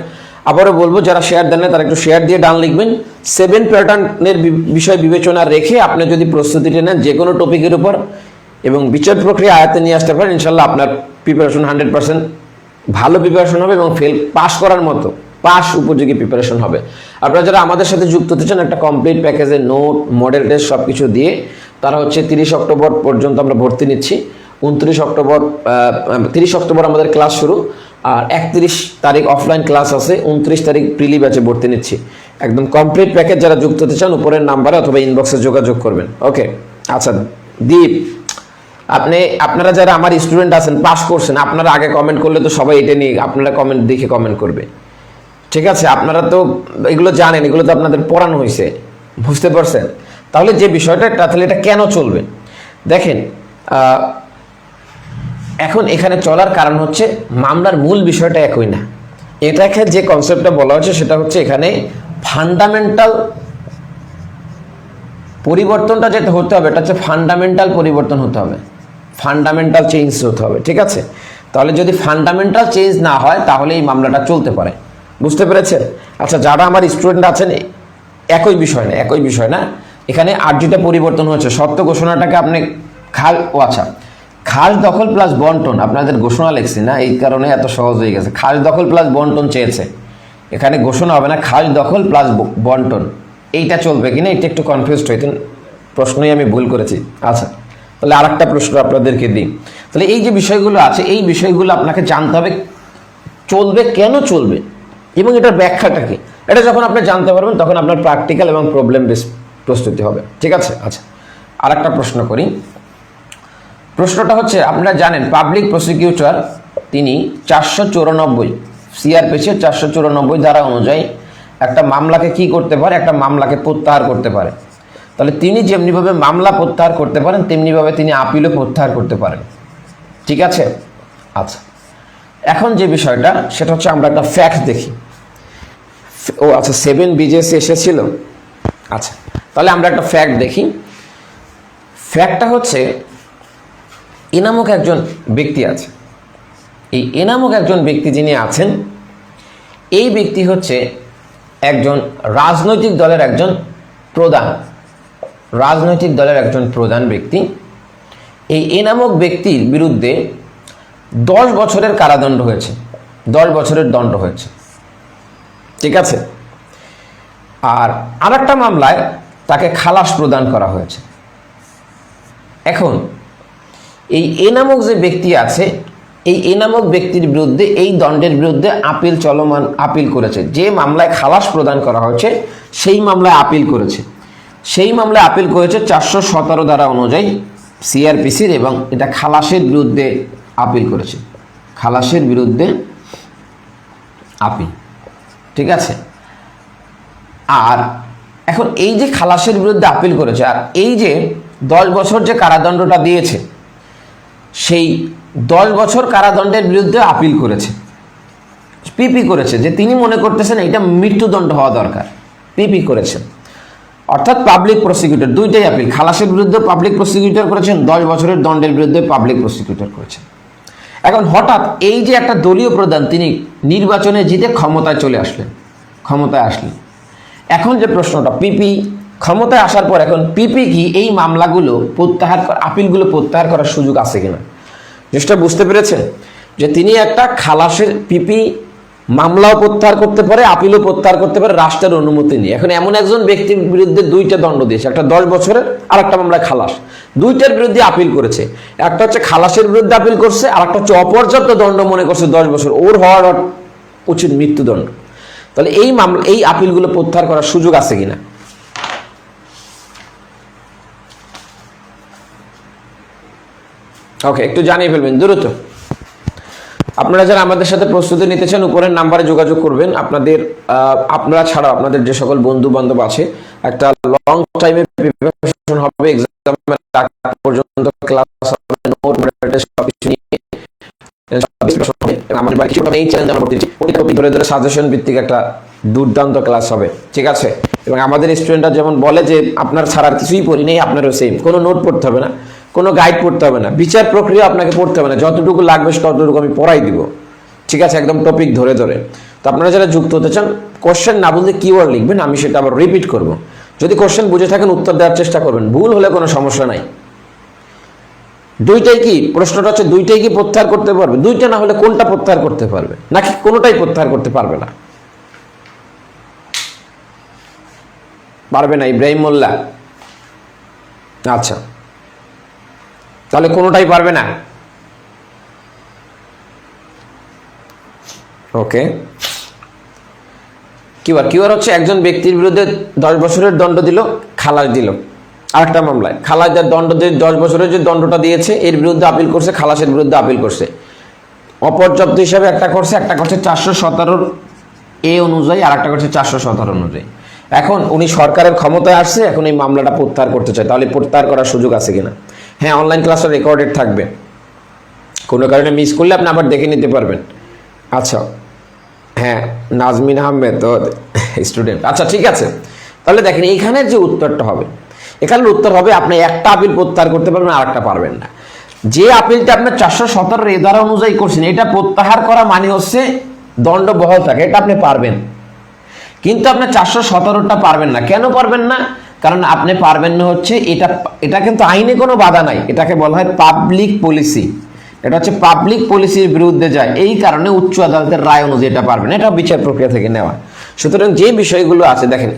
আবারও বলবো, যারা শেয়ার দেন না তারা একটু শেয়ার দিয়ে ডান লিখবেন। 7 প্যাটার্নের বিষয় বিবেচনা রেখে আপনি যদি প্রস্তুতিটা নেন যে কোনো টপিকের উপর এবং বিচার প্রক্রিয়া আয়ত্তে নিয়ে আসতে পারেন, ইনশাল্লাহ আপনার প্রিপারেশন 100% ভালো প্রিপারেশন হবে এবং পাস করার মতো পাস উপযোগী প্রিপারেশন হবে। আপনারা যারা আমাদের সাথে যুক্ত হতে চান, একটা কমপ্লিট প্যাকেজের নোট, মডেল টেস্ট সব কিছু দিয়ে, তারা হচ্ছে 30 অক্টোবর পর্যন্ত আমরা ভর্তি নিচ্ছি। 30 অক্টোবর আমাদের ক্লাস শুরু, আর 31 তারিখ অফলাইন ক্লাস আছে, 29 তারিখ প্রিলি ব্যাচে ভর্তি নিচ্ছি। একদম কমপ্লিট প্যাকেজ যারা যুক্ত হতে চান উপরের নাম্বারে অথবা ইনবক্সে যোগাযোগ করবেন। ওকে আচ্ছা, দীপ আপনারা যারা আমার স্টুডেন্ট আছেন, পাস করছেন, আপনারা আগে কমেন্ট করলে তো সবাই এটা নিয়ে আপনারা কমেন্ট দেখে কমেন্ট করবে। ঠিক আছে? আপনারা তো এগুলো জানেন, এগুলো তো আপনাদের পড়ানো হয়েছে, বুঝতে পারছেন? তাহলে যে বিষয়টা, তাহলে এটা কেন চলবে দেখেন। এখন এখানে চলার কারণ হচ্ছে মামলার মূল বিষয়টা একই না। এটাকে যে কনসেপ্টটা বলা হচ্ছে সেটা হচ্ছে এখানে ফান্ডামেন্টাল পরিবর্তনটা যেটা হতে হবে, এটা হচ্ছে ফান্ডামেন্টাল পরিবর্তন হতে হবে, ফান্ডামেন্টাল চেঞ্জ হতে হবে। ঠিক আছে? তাহলে যদি ফান্ডামেন্টাল চেঞ্জ না হয় তাহলে এই মামলাটা চলতে পারে। বুঝতে পেরেছেন? আচ্ছা, যারা আমার স্টুডেন্ট আছেন একই বিষয় না, এখানে আর্যটা পরিবর্তন হয়েছে। সত্য ঘোষণাটাকে আপনি খাস দখল প্লাস বন্টন, আপনাদের ঘোষণা লিখছি না, এই কারণে এত সহজ হয়ে গেছে। খাস দখল প্লাস বন্টন চেয়েছে, এখানে ঘোষণা হবে না, খাস দখল প্লাস বন্টন, এইটা চলবে কিনা এটা একটু কনফিউজড হইতেন, প্রশ্নই আমি ভুল করেছি। আচ্ছা, তাহলে আর একটা প্রশ্ন আপনাদেরকে দিই। তাহলে এই যে বিষয়গুলো আছে, এই বিষয়গুলো আপনাকে জানতে হবে, চলবে কেন চলবে এবং এটার ব্যাখ্যাটা কি। এটা যখন আপনি জানতে পারবেন তখন আপনার প্র্যাকটিক্যাল এবং প্রবলেম বেস প্রস্তুতি হবে। ঠিক আছে? আচ্ছা, আর একটা প্রশ্ন করি। প্রশ্নটা হচ্ছে, আপনারা জানেন পাবলিক প্রসিকিউটর তিনি 494 সিআরপিসির 494 ধারা অনুযায়ী একটা মামলাকে কি করতে পারে, একটা মামলাকে প্রত্যাহার করতে পারে। তাহলে তিনি যেমনিভাবে মামলা প্রত্যাহার করতে পারেন তেমনিভাবে তিনি আপিলও প্রত্যাহার করতে পারেন। ঠিক আছে? আচ্ছা, এখন যে বিষয়টা সেটা হচ্ছে আমরা একটা ফ্যাক্ট দেখি। আচ্ছা, 7 বিজেএসি এসেছিল। আচ্ছা, তাহলে আমরা একটা ফ্যাক্ট দেখি। ফ্যাক্টটা হচ্ছে, এনামক একজন ব্যক্তি আছে। এই এনামক একজন ব্যক্তি যিনি আছেন, এই ব্যক্তি হচ্ছে একজন রাজনৈতিক দলের একজন প্রধান ব্যক্তি। এই এনামক ব্যক্তির বিরুদ্ধে 10 বছরের কারাদণ্ড হয়েছে, 10 বছরের দণ্ড হয়েছে। ঠিক আছে? আর আরেকটা মামলায় তাকে খালাস প্রদান করা হয়েছে। এখন এই এনামক যে ব্যক্তি আছে, এই এনামক ব্যক্তির বিরুদ্ধে এই দণ্ডের বিরুদ্ধে আপিল করেছে। যে মামলায় খালাস প্রদান করা হয়েছে সেই মামলায় আপিল করেছে। 417 ধারা অনুযায়ী সিআরপিসির, এবং এটা খালাসের বিরুদ্ধে আপিল করেছে, খালাসের বিরুদ্ধে আপিল। ঠিক আছে? আর এখন এই যে খালাসের বিরুদ্ধে আপিল করেছে, আর এই যে 10 বছর যে কারাদণ্ডটা দিয়েছে, সেই 10 বছর কারাদণ্ডের বিরুদ্ধে আপিল করেছে, পিপি করেছে, যে তিনি মনে করতেছেন এটা মৃত্যুদণ্ড হওয়া দরকার, পিপি করেছেন। অর্থাৎ পাবলিক প্রসিকিউটর, দুইটাই আপিল, খালাসের বিরুদ্ধে পাবলিক প্রসিকিউটর করেছেন, 10 বছরের দণ্ডের বিরুদ্ধে পাবলিক প্রসিকিউটর করেছেন। এখন হঠাৎ এই যে একটা দলীয় প্রধান, তিনি নির্বাচনে জিতে ক্ষমতায় আসলেন। এখন যে প্রশ্নটা, পিপি ক্ষমতায় আসার পর এখন পিপি কি এই মামলাগুলো আপিলগুলো প্রত্যাহার করার সুযোগ আছে কিনা? জিনিসটা বুঝতে পেরেছেন? যে তিনি একটা খালাসের পিপি মামলাও প্রত্যাহার করতে পারে, আপিলও প্রত্যাহার করতে পারে রাষ্ট্রের অনুমতি নিয়ে। এখন এমন একজন ব্যক্তির বিরুদ্ধে 2টা দণ্ড দিয়েছে, একটা 10 বছরের আর একটা মামলায় খালাস, 2টার বিরুদ্ধে আপিল করেছে। একটা হচ্ছে খালাসের বিরুদ্ধে আপিল করছে, আর একটা হচ্ছে অপর্যাপ্ত দণ্ড মনে করছে 10 বছর, ওর হওয়ার উচিত মৃত্যুদণ্ড। তাহলে এই আপিলগুলো প্রত্যাহার করার সুযোগ আছে কিনা? ওকে, একটু জানিয়ে ফেলবেন দ্রুত। আপনারা যারা আমাদের সাথে প্রস্তুতি নিতে চান উপরের নাম্বারে যোগাযোগ করবেন। আপনারা ছাড়া আপনাদের যে সকল বন্ধু বান্ধব আছে, একটা লং টাইমে প্রিপারেশন হবে, এক্সামের আগ পর্যন্ত ক্লাস হবে, নোট সবকিছু নিয়ে আমাদের বাকি এই চ্যানেল আমরা করতেছি, ধরে সাজেশন ভিত্তিক একটা দুর্দান্ত ক্লাস হবে। ঠিক আছে? এবং আমাদের স্টুডেন্টরা যেমন বলে যে আপনার ছাড়ার কিছুই পড়ি নেই, আপনারও সেম, কোনো নোট পড়তে হবে না, কোনো গাইড পড়তে হবে না, বিচার প্রক্রিয়া আপনাকে পড়তে হবে না, যতটুকু লাগবে ততটুকু আমি পড়াই দিব। ঠিক আছে? একদম টপিক ধরে। তো আপনারা যারা যুক্ত হতে চান, কোশ্চেন না বুঝলে কিওয়ার্ড লিখবেন, আমি সেটা আবার রিপিট করব। যদি কোশ্চেন বুঝে থাকেন উত্তর দেওয়ার চেষ্টা করবেন, ভুল হলে কোনো সমস্যা নাই। দুইটাই কি, প্রশ্নটা হচ্ছে দুইটাই কি প্রত্যাহার করতে পারবে? দুইটা না হলে কোনটা প্রত্যাহার করতে পারবে, নাকি কোনোটাই প্রত্যাহার করতে পারবে না? পারবে না ইব্রাহিম মোল্লা? আচ্ছা, তাহলে কোনোটাই পারবে না। ওকে, কিওয়ার হচ্ছে একজন ব্যক্তির বিরুদ্ধে 10 বছরের দণ্ড দিল, খালাস দিল। আরেকটা মামলায় খালাস দেওয়ার দণ্ড দিয়ে 10 বছরের যে দণ্ডটা দিয়েছে এর বিরুদ্ধে আপিল করছে, খালাসের বিরুদ্ধে আপিল করছে। অপর্যাপ্ত হিসাবে একটা করছে 417 এ অনুযায়ী, আর একটা করছে 417 অনুযায়ী। এখন উনি সরকারের ক্ষমতায় আসছে, এখন এই মামলাটা প্রত্যাহার করতে চায়, তাহলে প্রত্যাহার করার সুযোগ আছে কিনা? হ্যাঁ, অনলাইন ক্লাসটা রেকর্ডেড থাকবে, কোনো কারণে মিস করলে আপনি আবার দেখে নিতে পারবেন। আচ্ছা, হ্যাঁ, নাজমিন আহমেদ তো স্টুডেন্ট। আচ্ছা, ঠিক আছে, তাহলে দেখেন এইখানের যে উত্তরটা হবে, এখানের উত্তর হবে আপনি একটা আপিল প্রত্যাহার করতে পারবেন, আর একটা পারবেন না। যে আপিলটা আপনার 417 এ ধারা অনুযায়ী করছেন, এটা প্রত্যাহার করা মানে হচ্ছে দণ্ড বহাল থাকে, এটা আপনি পারবেন। কিন্তু আপনি 417টা পারবেন না। কেন পারবেন না? কারণ আপনি পারবেন না হচ্ছে এটা কিন্তু আইনে কোনো বাধা নাই, এটাকে বলা হয় পাবলিক পলিসি। এটা হচ্ছে পাবলিক পলিসির বিরুদ্ধে যায়, এই কারণে উচ্চ আদালতের রায় অনুযায়ী এটা পারবেন, এটা বিচার প্রক্রিয়া থেকে নেওয়া। সুতরাং যে বিষয়গুলো আছে দেখেন,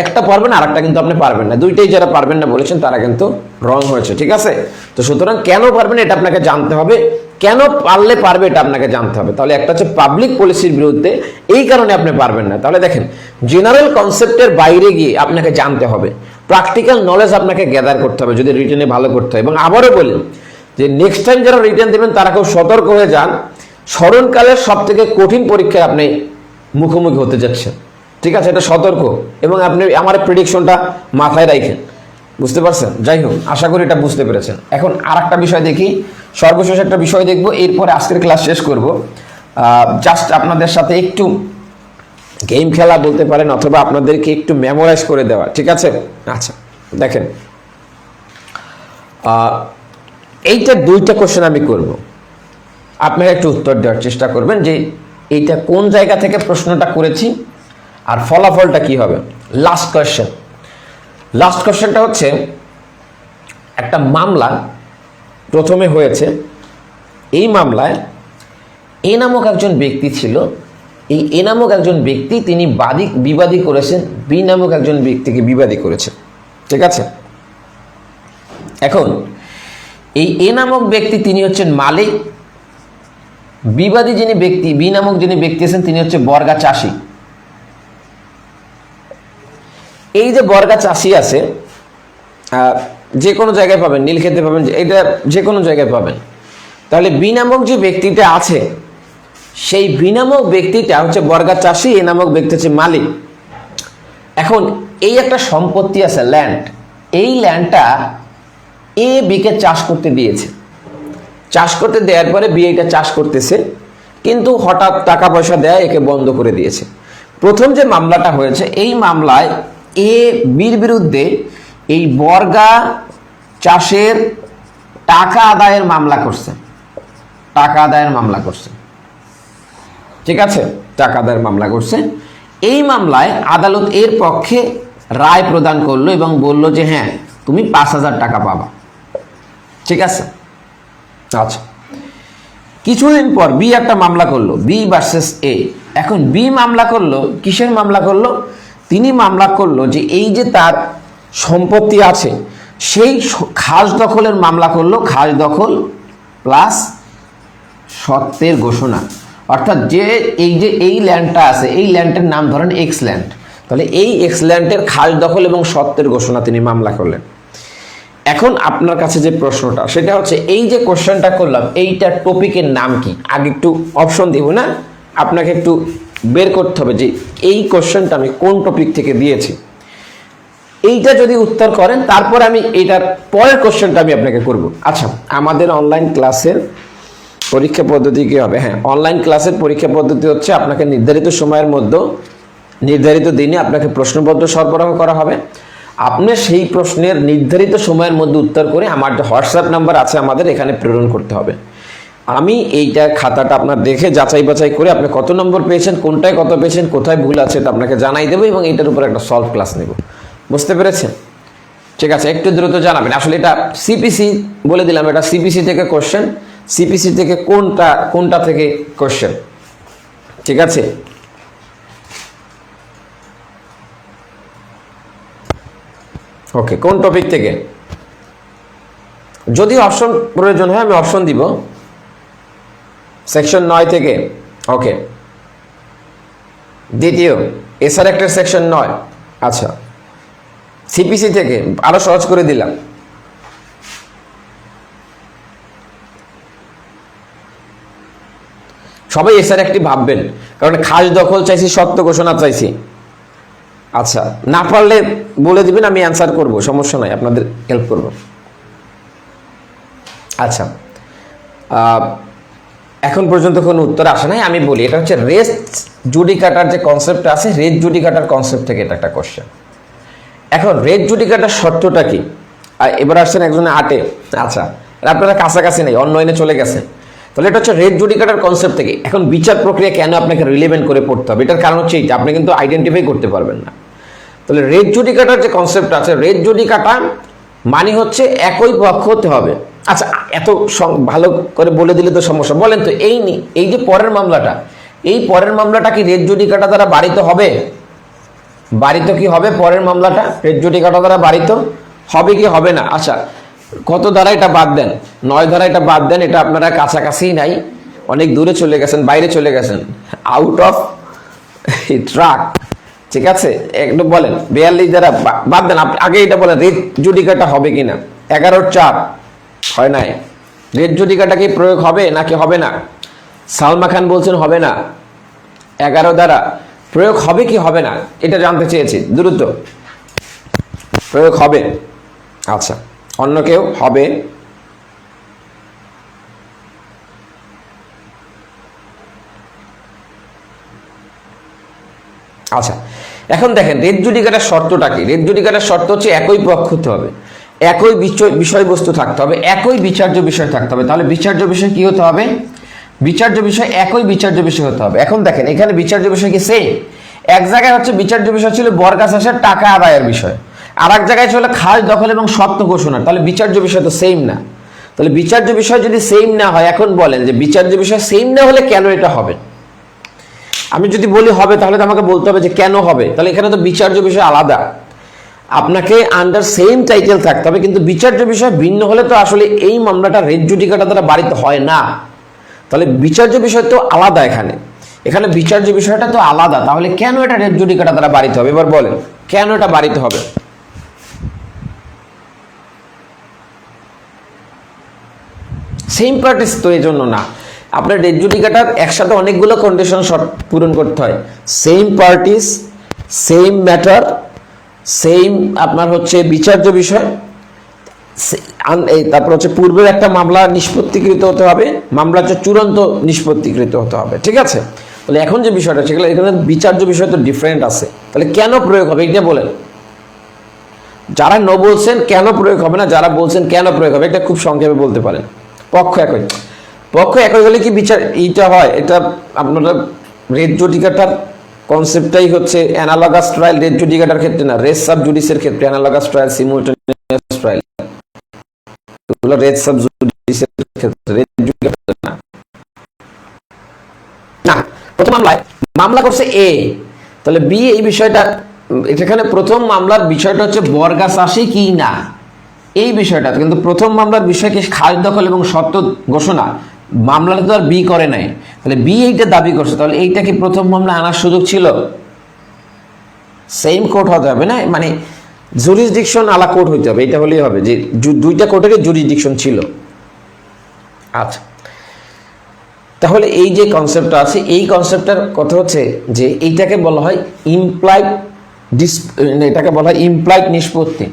একটা পারবেন আর একটা কিন্তু আপনি পারবেন না, দুইটাই যারা পারবেন না বলেছেন তারা কিন্তু রং হয়েছে, ঠিক আছে? তো সুতরাং কেন পারবেন এটা আপনাকে জানতে হবে, কেন পারলে পারবে এটা আপনাকে জানতে হবে। তাহলে একটা হচ্ছে পাবলিক পলিসির বিরুদ্ধে, এই কারণে আপনি পারবেন না। তাহলে দেখেন, জেনারেল কনসেপ্টের বাইরে গিয়ে আপনাকে জানতে হবে, প্র্যাকটিক্যাল নলেজ আপনাকে গ্যাদার করতে হবে যদি রিটেনে ভালো করতে হয়। এবং আবারও বলি যে নেক্সট টাইম যারা রিটেন দেবেন তারা খুব সতর্ক হয়ে যান, স্মরণকালের সব থেকে কঠিন পরীক্ষায় আপনি মুখোমুখি হতে যাচ্ছেন, ঠিক আছে? এটা সতর্ক, এবং আপনি আমার প্রেডিকশনটা মাথায় রাখেন, বুঝতে পারছেন? যাই হোক, আশা করি এটা বুঝতে পেরেছেন। এখন আর একটা বিষয় দেখি, সর্বশেষ একটা বিষয় দেখবো, এরপরে আজকের ক্লাস শেষ করব। জাস্ট আপনাদের সাথে একটু গেম খেলা বলতে পারেন, অথবা আপনাদেরকে একটু মেমোরাইজ করে দেওয়া, ঠিক আছে? আচ্ছা দেখেন, এইটা দুইটা কোশ্চেন আমি করব, আপনারা একটু উত্তর দেওয়ার চেষ্টা করবেন যে এইটা কোন জায়গা থেকে প্রশ্নটা করেছি আর ফলাফলটা কি হবে। লাস্ট কোশ্চেনটা হচ্ছে, একটা মামলা প্রথমে হয়েছে, এই মামলায় এ নামক একজন ব্যক্তি ছিল, এই এ নামক একজন ব্যক্তি তিনি বিবাদী করেছেন বি নামক একজন ব্যক্তিকে বিবাদী করেছেন, ঠিক আছে? এখন এই এ নামক ব্যক্তি তিনি হচ্ছেন মালিক, বিবাদী যিনি ব্যক্তি বি নামক যিনি ব্যক্তি আছেন তিনি হচ্ছে বর্গা চাষী। এই যে বর্গা চাষী আছে, যে কোনো জায়গায় পাবেন, নীলক্ষেতে পাবেন, এটা যে কোনো জায়গায় পাবেন। তাহলে বি নামক যে ব্যক্তিটা আছে, সেই বি নামক ব্যক্তিটা হচ্ছে বর্গা চাষী, এ নামক ব্যক্তি হচ্ছে মালিক। এখন এই একটা সম্পত্তি আছে, ল্যান্ড, এই ল্যান্ডটা এ বিকে চাষ করতে দিয়েছে, চাষ করতে দেওয়ার পরে বি এটা চাষ করতেছে, কিন্তু হঠাৎ টাকা পয়সা দেয় একে বন্ধ করে দিয়েছে। প্রথম যে মামলাটা হয়েছে, এই মামলায় এ বির বিরুদ্ধে এই বর্গা চাষের টাকা আদায়ের মামলা করছে, ঠিক আছে? টাকা আদায়ের মামলা করছে। এই মামলায় আদালত এর পক্ষে রায় প্রদান করলো এবং বলল যে হ্যাঁ, তুমি 5,000 টাকা পাবা, ঠিক আছে? আচ্ছা, কিছুদিন পর বি একটা মামলা করলো, বি ভার্সেস এ। এখন বি মামলা করলো, কিসের মামলা করলো? তিনি মামলা করলো যে এই যে তার সম্পত্তি আছে সেই খাস দখলের মামলা করলো, খাস দখল প্লাস সত্ত্বের ঘোষণা। অর্থাৎ যে এই ল্যান্ডটা আছে, এই ল্যান্ডের নাম ধরেন এক্স ল্যান্ড, তাহলে এই এক্স ল্যান্ডের খাস দখল এবং সত্ত্বের ঘোষণা তিনি মামলা করলেন। এখন আপনার কাছে যে প্রশ্নটা সেটা হচ্ছে, এই যে কোশ্চেনটা করলাম এইটার টপিকের নাম কি? আগে একটু অপশন দিব না, আপনাকে একটু বের করতে হবে যে এই কোশ্চেনটা আমি কোন টপিক থেকে দিয়েছি। এইটা যদি উত্তর করেন তারপর আমি এইটার পরের কোশ্চেনটা আমি আপনাকে করব। আচ্ছা, আমাদের অনলাইন ক্লাসের পরীক্ষা পদ্ধতি কি হবে? হ্যাঁ, অনলাইন ক্লাসের পরীক্ষা পদ্ধতি হচ্ছে আপনাকে নির্ধারিত সময়ের মধ্যে, নির্ধারিত দিনে আপনাকে প্রশ্নপত্র সরবরাহ করা হবে। আপনি সেই প্রশ্নের নির্ধারিত সময়ের মধ্যে উত্তর করে আমার যে হোয়াটসঅ্যাপ নাম্বার আছে আমাদের, এখানে প্রেরণ করতে হবে। আমি এইটা খাতাটা আপনার দেখে যাচাই বাছাই করে আপনি কত নম্বর পেয়েছেন, কোনটায় কত পেয়েছেন, কোথায় ভুল আছে এটা আপনাকে জানাই দেবো, এবং এটার উপর একটা সলভ ক্লাস নেব। বুঝতে পেরেছেন? ঠিক আছে, একটু দ্রুত জানাবেন। আসলে এটা সিপিসি বলে দিলাম, এটা সিপিসি থেকে কোশ্চেন, সিপিসি থেকে কোনটা থেকে কোশ্চেন, ঠিক আছে? ওকে, কোন টপিক থেকে? যদি অপশন প্রয়োজন হয় আমি অপশন দিব। সেকশন 9 থেকে, ওকে। দ্বিতীয় এসআর অ্যাক্টের সেকশন 9, আচ্ছা। সিপিসি থেকে আরো সহজ করে দিলাম। সবাই এসআর অ্যাক্টই ভাববেন, কারণ খাস দখল চাইছি, সত্ত্ব ঘোষণা চাইছি। আচ্ছা, না পারলে বলে দিবেন, আমি অ্যান্সার করব, সমস্যা নাই, আপনাদের হেল্প করব। আচ্ছা, এখন পর্যন্ত কোনো উত্তর আসে নাই, আমি বলি। এটা হচ্ছে রেস জুডিকাটার যে কনসেপ্ট আছে, রেস জুডিকাটার কনসেপ্ট থেকে এটা একটা কোশ্চেন। এখন রেস জুডিকাটার শর্তটা কি? এবার আসছেন একজনে 8-এ, আচ্ছা, আপনারা কাছাকাছি নেই, অন্য চলে গেছে। তাহলে এটা হচ্ছে রেট জুডিকাটার কনসেপ্ট থেকে। এখন বিচার প্রক্রিয়া কেন আপনাকে রিলেভেন্ট করে পড়তে হবে, এটার কারণ হচ্ছে এইটা, আপনি কিন্তু আইডেন্টিফাই করতে পারবেন না। তাহলে রেট জুডিকাটার যে কনসেপ্ট আছে, রেট জুডিকাটা মানে হচ্ছে একই পক্ষ হতে হবে। আচ্ছা, এত ভালো করে বলে দিলে তো সমস্যা, বলেন তো এই যে পরের মামলাটা, এই পরের মামলাটা কি রেট জুডিকাটা দ্বারা বাড়িত হবে? বাড়িত কি হবে পরের মামলাটা? রেট জুডিকাটা দ্বারা বাড়িত হবে কি হবে না? আচ্ছা, কত ধারা এটা বাদ দেন, 9 ধারা এটা বাদ দেন, এটা আপনারা কাছাকাছি নাই, অনেক দূরে চলে গেছেন, বাইরে চলে গেছেন, আউট অফ ট্রাক, ঠিক আছে? একটু বলেন 42 ধারা বাদ দেন, আগে এটা বলেন রেট জুডিকাটা হবে কিনা। 11-4 হয় নাই, রেট জুডিকাটা কি প্রয়োগ হবে নাকি হবে না? সালমা খান বলছেন হবে না। 11 ধারা প্রয়োগ হবে কি হবে না এটা জানতে চেয়েছি, দ্রুত। প্রয়োগ হবে। আচ্ছা, অন্য কেউ হবে? আচ্ছা, এখন দেখেন রেট জুডিকাটার শর্তটা কি। রেট জুডিকাটার শর্ত হচ্ছে একই পক্ষ হতে হবে, একই বিষয়বস্তু থাকতে হবে, একই বিচার্য বিষয় থাকতে হবে। তাহলে বিচার্য বিষয় কি হতে হবে? বিচার্য বিষয় একই বিচার্য বিষয় হতে হবে। এখন দেখেন এখানে বিচার্য বিষয় কি সেম? এক জায়গায় হচ্ছে বিচার্য বিষয় ছিল বর্গা চাষের টাকা আদায়ের বিষয়, আর এক জায়গায় ছিল খাস দখল এবং সত্ত্ব ঘোষণা। তাহলে বিচার্য বিষয় তো সেম না। তাহলে বিচার্য বিষয় যদি সেম না হয়, এখন বলেন যে বিচার্য বিষয় সেম না হলে কেন এটা হবে? আমি যদি বলি হবে, তাহলে তো আমাকে বলতে হবে যে কেন হবে। তাহলে এখানে তো বিচার্য বিষয় আলাদা, আপনাকে আন্ডার সেম টাইটেল থাকতে হবে, কিন্তু বিচার্য বিষয় ভিন্ন হলে তো আসলে এই মামলাটা রেট জুডিকাটা দ্বারা বাড়িতে হয় না। তাহলে বিচার্য বিষয় তো আলাদা, এখানে বিচার্য বিষয়টা তো আলাদা, তাহলে কেন এটা রেট জুডিকাটা দ্বারা বাড়িতে হবে? এবার বলেন কেন এটা বাড়িতে হবে? সেম পার্টিস তো এই জন্য না, আপনার রেট জুডিকাটার একসাথে অনেকগুলো কন্ডিশন পূরণ করতে হয়। Same parties, same matter, same আপনার হচ্ছে বিচার্য বিষয়, তারপর হচ্ছে পূর্বের একটা মামলা নিষ্পত্তিকৃত হতে হবে, মামলা হচ্ছে চূড়ান্ত নিষ্পত্তিকৃত হতে হবে, ঠিক আছে? তাহলে এখন যে বিষয়টা সেগুলো এখানে বিচার্য বিষয় তো ডিফারেন্ট আছে। তাহলে কেন প্রয়োগ হবে এটা বলেন। যারা বলছেন কেন প্রয়োগ হবে না, যারা বলছেন কেন প্রয়োগ হবে, এটা খুব সংক্ষেপে বলতে পারেন। পক্ষ একই হলে কি বিচার এইটা হয়? এটা আপনারা রেট জুডিকাটার কনসেপ্টটাই হচ্ছে অ্যানালগাস ট্রায়াল, রেট জুডিকাটার ক্ষেত্রে না, রেস সাব জুডিসের ক্ষেত্রে অ্যানালগাস ট্রায়াল, সিমুলটেনিয়াস ট্রায়াল, এগুলো রেট সাব জুডিসের ক্ষেত্রে, রেট জুডিকাটার না। না, প্রথম মামলা করছে এ, তাহলে বি এই বিষয়টা, এখানে প্রথম মামলার বিষয়টা হচ্ছে বর্গা চাষী কি না, এই বিষয়টা। কিন্তু প্রথম মামলার বিষয় কি খাস দখল এবং সত্ত্ব ঘোষণা, মামলাটা তো আর বি করে নাই, তাহলে বি এইটা দাবি করছে, তাহলে এইটা কি প্রথম মামলা আনার সুযোগ ছিল? সেম কোর্ট হতে হবে না, মানে জুরিসডিকশন আলা কোর্ট হইতে হবে, এটা হলেই হবে যে দুইটা কোর্টেরই জুরিসডিকশন ছিল। আচ্ছা, তাহলে এই যে কনসেপ্টটা আছে, এই কনসেপ্টটার কথা হচ্ছে যে এইটাকে বলা হয় এটাকে বলা হয় ইমপ্লাইড নিষ্পত্তি।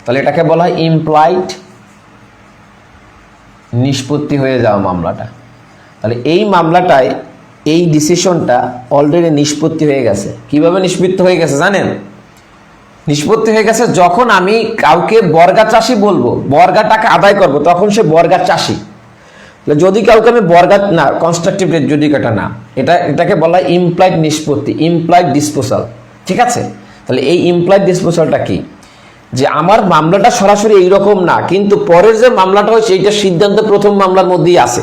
তাহলে এটাকে বলা হয় ইমপ্লাইড নিষ্পত্তি হয়ে যাওয়া মামলাটা। তাহলে এই মামলাটায় এই ডিসিশনটা অলরেডি নিষ্পত্তি হয়ে গেছে। কিভাবে নিষ্পত্তি হয়ে গেছে জানেন? নিষ্পত্তি হয়ে গেছে যখন আমি কাউকে বর্গা চাষী বলবো, বর্গা টাকা আদায় করব, তখন সে বর্গা চাষী। যদি কাউকে আমি বর্গা না, কনস্ট্রাকটিভ রেট জুডিকাটা না, এটাকে বলা হয় ইমপ্লাইড নিষ্পত্তি, ইমপ্লাইড ডিসপোজাল, ঠিক আছে? তাহলে এই ইমপ্লাইড ডিসপোজালটা কি? যে আমার মামলাটা সরাসরি এইরকম না, কিন্তু পরের যে মামলাটা হয়েছে এইটা সিদ্ধান্ত প্রথম মামলার মধ্যেই আছে।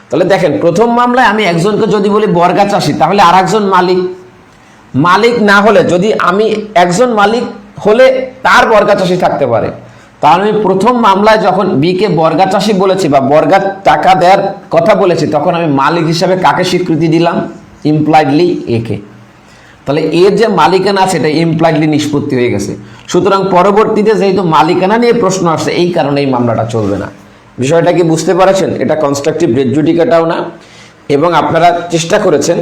তাহলে দেখেন প্রথম মামলায় আমি একজনকে যদি বলি বর্গা চাষী, তাহলে আর একজন মালিক না হলে, যদি আমি একজন মালিক হলে তার বর্গা চাষী থাকতে পারে, তাহলে আমি প্রথম মামলায় যখন বি কে বর্গা চাষী বলেছি বা বর্গা টাকা দেওয়ার কথা বলেছি, তখন আমি মালিক হিসাবে কাকে স্বীকৃতি দিলাম? ইমপ্লাইডলি একে। তাহলে এর যে মালিকানা আছে এটা ইমপ্লাইডলি নিষ্পত্তি হয়ে গেছে। সুতরাং পরবর্তীতে যেহেতু মালিকানা নিয়ে প্রশ্ন আসছে, এই কারণে এই মামলাটা চলবে না। বিষয়টা কি বুঝতে পারছেন? এটা কনস্ট্রাকটিভ রেট জুডিকাটাও না, এবং আপনারা চেষ্টা করেছেন,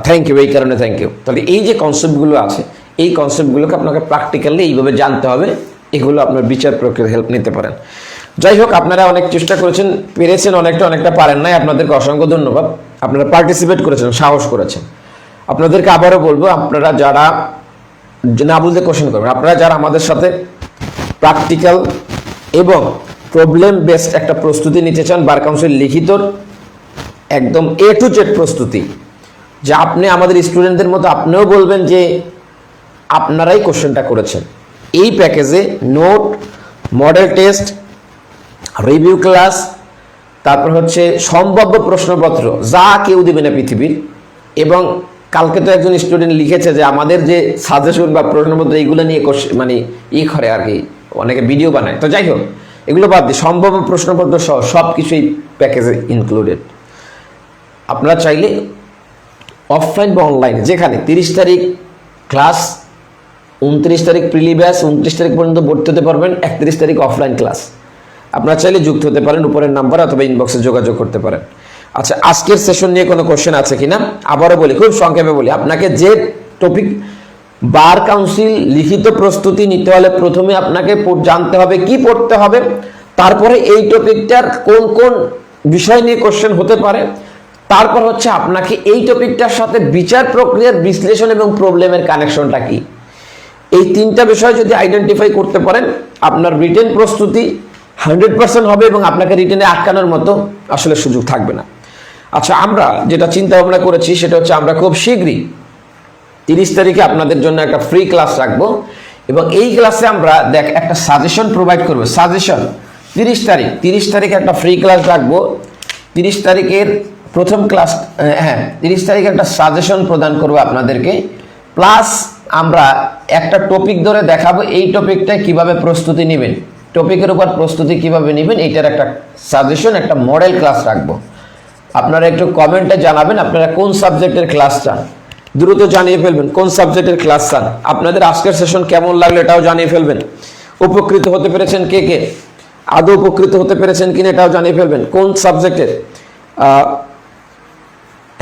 থ্যাংক ইউ, এই কারণে থ্যাংক ইউ। তাহলে এই যে কনসেপ্টগুলো আছে, এই কনসেপ্টগুলোকে আপনাকে প্র্যাকটিক্যালি এইভাবে জানতে হবে, এগুলো আপনার বিচার প্রক্রিয়ার হেল্প নিতে পারেন। যাই হোক, আপনারা অনেক চেষ্টা করেছেন, পেরেছেন, অনেকটা পারেন নাই, আপনাদেরকে অসংখ্য ধন্যবাদ। আপনারা পার্টিসিপেট করেছেন, সাহস করেছেন। আপনাদেরকে আবারও বলবো, আপনারা যারা না বুঝলে কোশ্চেন করবেন, আপনারা যারা আমাদের সাথে প্র্যাকটিক্যাল এবং প্রবলেম বেসড একটা প্রস্তুতি নিতে চান, বার কাউন্সিল লিখিতর একদম A to Z প্রস্তুতি, যা আপনি আমাদের স্টুডেন্টদের মতো আপনিও বলবেন যে আপনারাই কোশ্চেনটা করেছেন, এই প্যাকেজে note, model test, review class, তারপর হচ্ছে সম্ভাব্য প্রশ্নপত্র যা কেউ দেবে না পৃথিবীর। এবং কালকে তো একজন স্টুডেন্ট লিখেছে যে আমাদের যে সাজেশন বা প্রশ্নপত্র এইগুলো নিয়ে মানে করে আর কি, অনেকে ভিডিও বানায়। তো যাই হোক, এগুলো বাদ দিয়ে সম্ভাব্য প্রশ্নপত্র সহ সব কিছুই প্যাকেজে ইনক্লুডেড। আপনারা চাইলে অফলাইন বা অনলাইন যেখানে 30 তারিখ ক্লাস, 29 তারিখ প্রিলি ব্যাচ, 29 তারিখ পর্যন্ত ভর্তি হতে পারবেন, 31 তারিখ অফলাইন ক্লাস। আপনারা চাইলে যুক্ত হতে পারেন উপরের নাম্বার অথবা ইনবক্সে যোগাযোগ করতে পারেন। আচ্ছা, আজকের সেশন নিয়ে কোনো কোশ্চেন আছে কিনা আবারও বলি, খুব সংক্ষেপে বলি। আপনাকে যে টপিক বার কাউন্সিল লিখিত প্রস্তুতি নিতে হলে প্রথমে আপনাকে জানতে হবে কি পড়তে হবে, তারপরে এই টপিকটার কোন কোন বিষয় নিয়ে কোশ্চেন হতে পারে, তারপর হচ্ছে আপনাকে এই টপিকটার সাথে বিচার প্রক্রিয়ার বিশ্লেষণ এবং প্রবলেমের কানেকশনটা কি। এই তিনটা বিষয় যদি আইডেন্টিফাই করতে পারেন, আপনার রিটেন প্রস্তুতি 100% হবে এবং আপনাকে রিটেনে আটকানোর মতো আসলে সুযোগ থাকবে না। আচ্ছা, আমরা যেটা চিন্তা ভাবনা করেছি সেটা হচ্ছে আমরা খুব শীঘ্রই 30 তারিখে আপনাদের জন্য একটা ফ্রি ক্লাস রাখবো এবং এই ক্লাসে আমরা একটা সাজেশন প্রোভাইড করবো। সাজেশন 30 তারিখে একটা ফ্রি ক্লাস রাখবো। 30 তারিখের প্রথম ক্লাস, 30 তারিখে একটা সাজেশন প্রদান করবো আপনাদেরকে, প্লাস আমরা একটা টপিক ধরে দেখাবো এই টপিকটায় কিভাবে প্রস্তুতি নেবেন, টপিকের উপর প্রস্তুতি কিভাবে নেবেন, এইটার একটা সাজেশন, একটা মডেল ক্লাস রাখবো। আপনারা একটু কমেন্টে জানাবেন আপনারা কোন সাবজেক্টের ক্লাস চান, দ্রুত জানিয়ে ফেলবেন কোন সাবজেক্টের ক্লাস চান। আপনাদের আজকের সেশন কেমন লাগলো এটাও জানিয়ে ফেলবেন। উপকৃত হতে পেরেছেন কে কে, আদৌ উপকৃত হতে পেরেছেন কিনা এটাও জানিয়ে ফেলবেন। কোন সাবজেক্টের,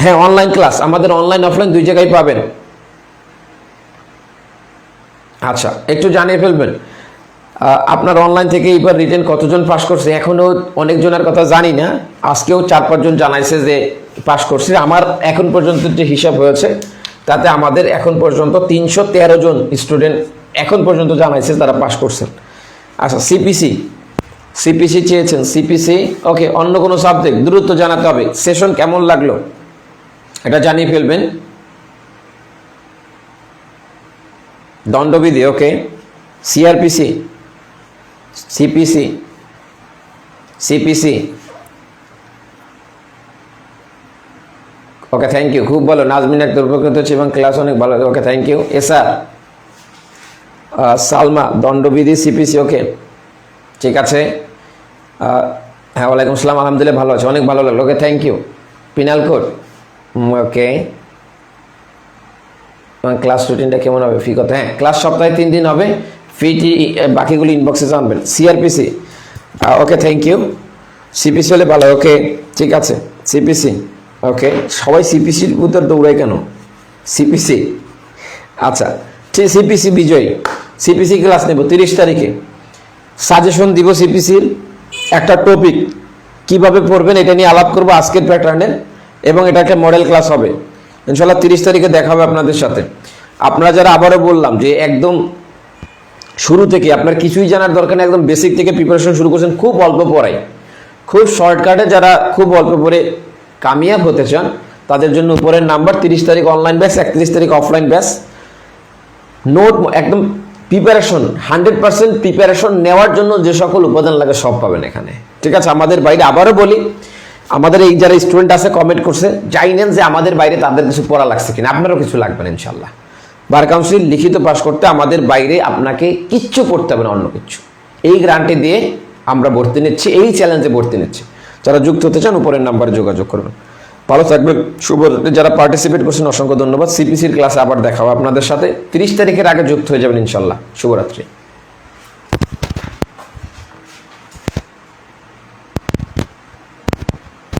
হ্যাঁ অনলাইন ক্লাস, আমাদের অনলাইন অফলাইন দুই জায়গায় পাবেন। আচ্ছা, একটু জানিয়ে ফেলবেন আপনার অনলাইন থেকে এইবার রিটেন কতজন পাস করছে। এখনও অনেকজনের কথা জানি না, আজকেও 4-5 জন জানাইছে যে পাস করছে। আমার এখন পর্যন্ত যে হিসাব হয়েছে তাতে আমাদের এখন পর্যন্ত 313 জন স্টুডেন্ট এখন পর্যন্ত জানাইছে তারা পাস করছেন। আচ্ছা, সিপিসি চেয়েছেন, সিপিসি ওকে। অন্য কোনো সাবজেক্ট দ্রুত জানাতে হবে। সেশন কেমন লাগলো এটা জানিয়ে ফেলবেন। দণ্ডবিধি okay, CrPC, CPC okay, thank you, খুব ভালো। নাজমিন একটা উপকৃত হচ্ছে এবং ক্লাস অনেক ভালো, okay thank you. SR, Salma, দণ্ডবিধি, সিপিসি ওকে, ঠিক আছে। হ্যাঁ, ওয়ালাইকুম আসসালাম, আলহামদুলিল্লাহ ভালো আছে, অনেক ভালো লাগলো, okay thank you. Penal code okay. Class রুটিনটা কেমন হবে, ফি কত? হ্যাঁ, ক্লাস সপ্তাহে 3 দিন হবে, ফিটি বাকিগুলো ইনবক্সে জানবেন। CrPC okay, thank you. CPC হলে ভালো, ওকে ঠিক আছে। সিপিসি ওকে, সবাই সিপিসির উত্তর দৌড়ায় কেন? সিপিসি আচ্ছা ঠিক, সিপিসি বিজয়, সিপিসি ক্লাস নেব 30 তারিখে, সাজেশন দিব সিপিসির, একটা টপিক কিভাবে পড়বেন এটা নিয়ে আলাপ করবো আজকের প্যাটার্নের, এবং এটা একটা মডেল ক্লাস হবে ইনশাল্লাহ। 30 তারিখে দেখা হবে আপনাদের সাথে। আপনারা যারা, আবারও বললাম যে একদম শুরু থেকে আপনার কিছুই জানার দরকার নেই, একদম বেসিক থেকে প্রিপারেশন শুরু করছেন, খুব অল্প পড়াই, খুব শর্টকাটে যারা খুব অল্প পড়ে কামিয়াব হতে চান তাদের জন্য উপরের নাম্বার। 30 তারিখ অনলাইন ব্যাচ, 31 তারিখ অফলাইন ব্যাচ। নোট একদম প্রিপারেশন 100% প্রিপারেশন নেওয়ার জন্য যে সকল উপাদান লাগে সব পাবেন এখানে, ঠিক আছে। আমাদের বাইরে, আবারও বলি, আমাদের এই যারা স্টুডেন্ট আছে কমেন্ট করছে, জানেন যে আমাদের বাইরে তাদের কিছু পড়া লাগছে কিনা, আপনারও কিছু লাগবে না ইনশাল্লাহ। বার কাউন্সিল লিখিত পাস করতে আমাদের বাইরে আপনাকে কিচ্ছু করতে হবে না, অন্য কিছু। এই গ্রান্টে দিয়ে আমরা ভর্তি নিচ্ছি, এই চ্যালেঞ্জে ভর্তি নিচ্ছি। যারা যুক্ত হতে চান উপরের নাম্বারে যোগাযোগ করবেন। ভালো থাকবেন, শুভরাত্রি। যারা পার্টিসিপেট করছেন অসংখ্য ধন্যবাদ। সিপিসির ক্লাসে আবার দেখা হবে আপনাদের সাথে। 30 তারিখের আগে যুক্ত হয়ে যাবেন ইনশাল্লাহ। শুভরাত্রি।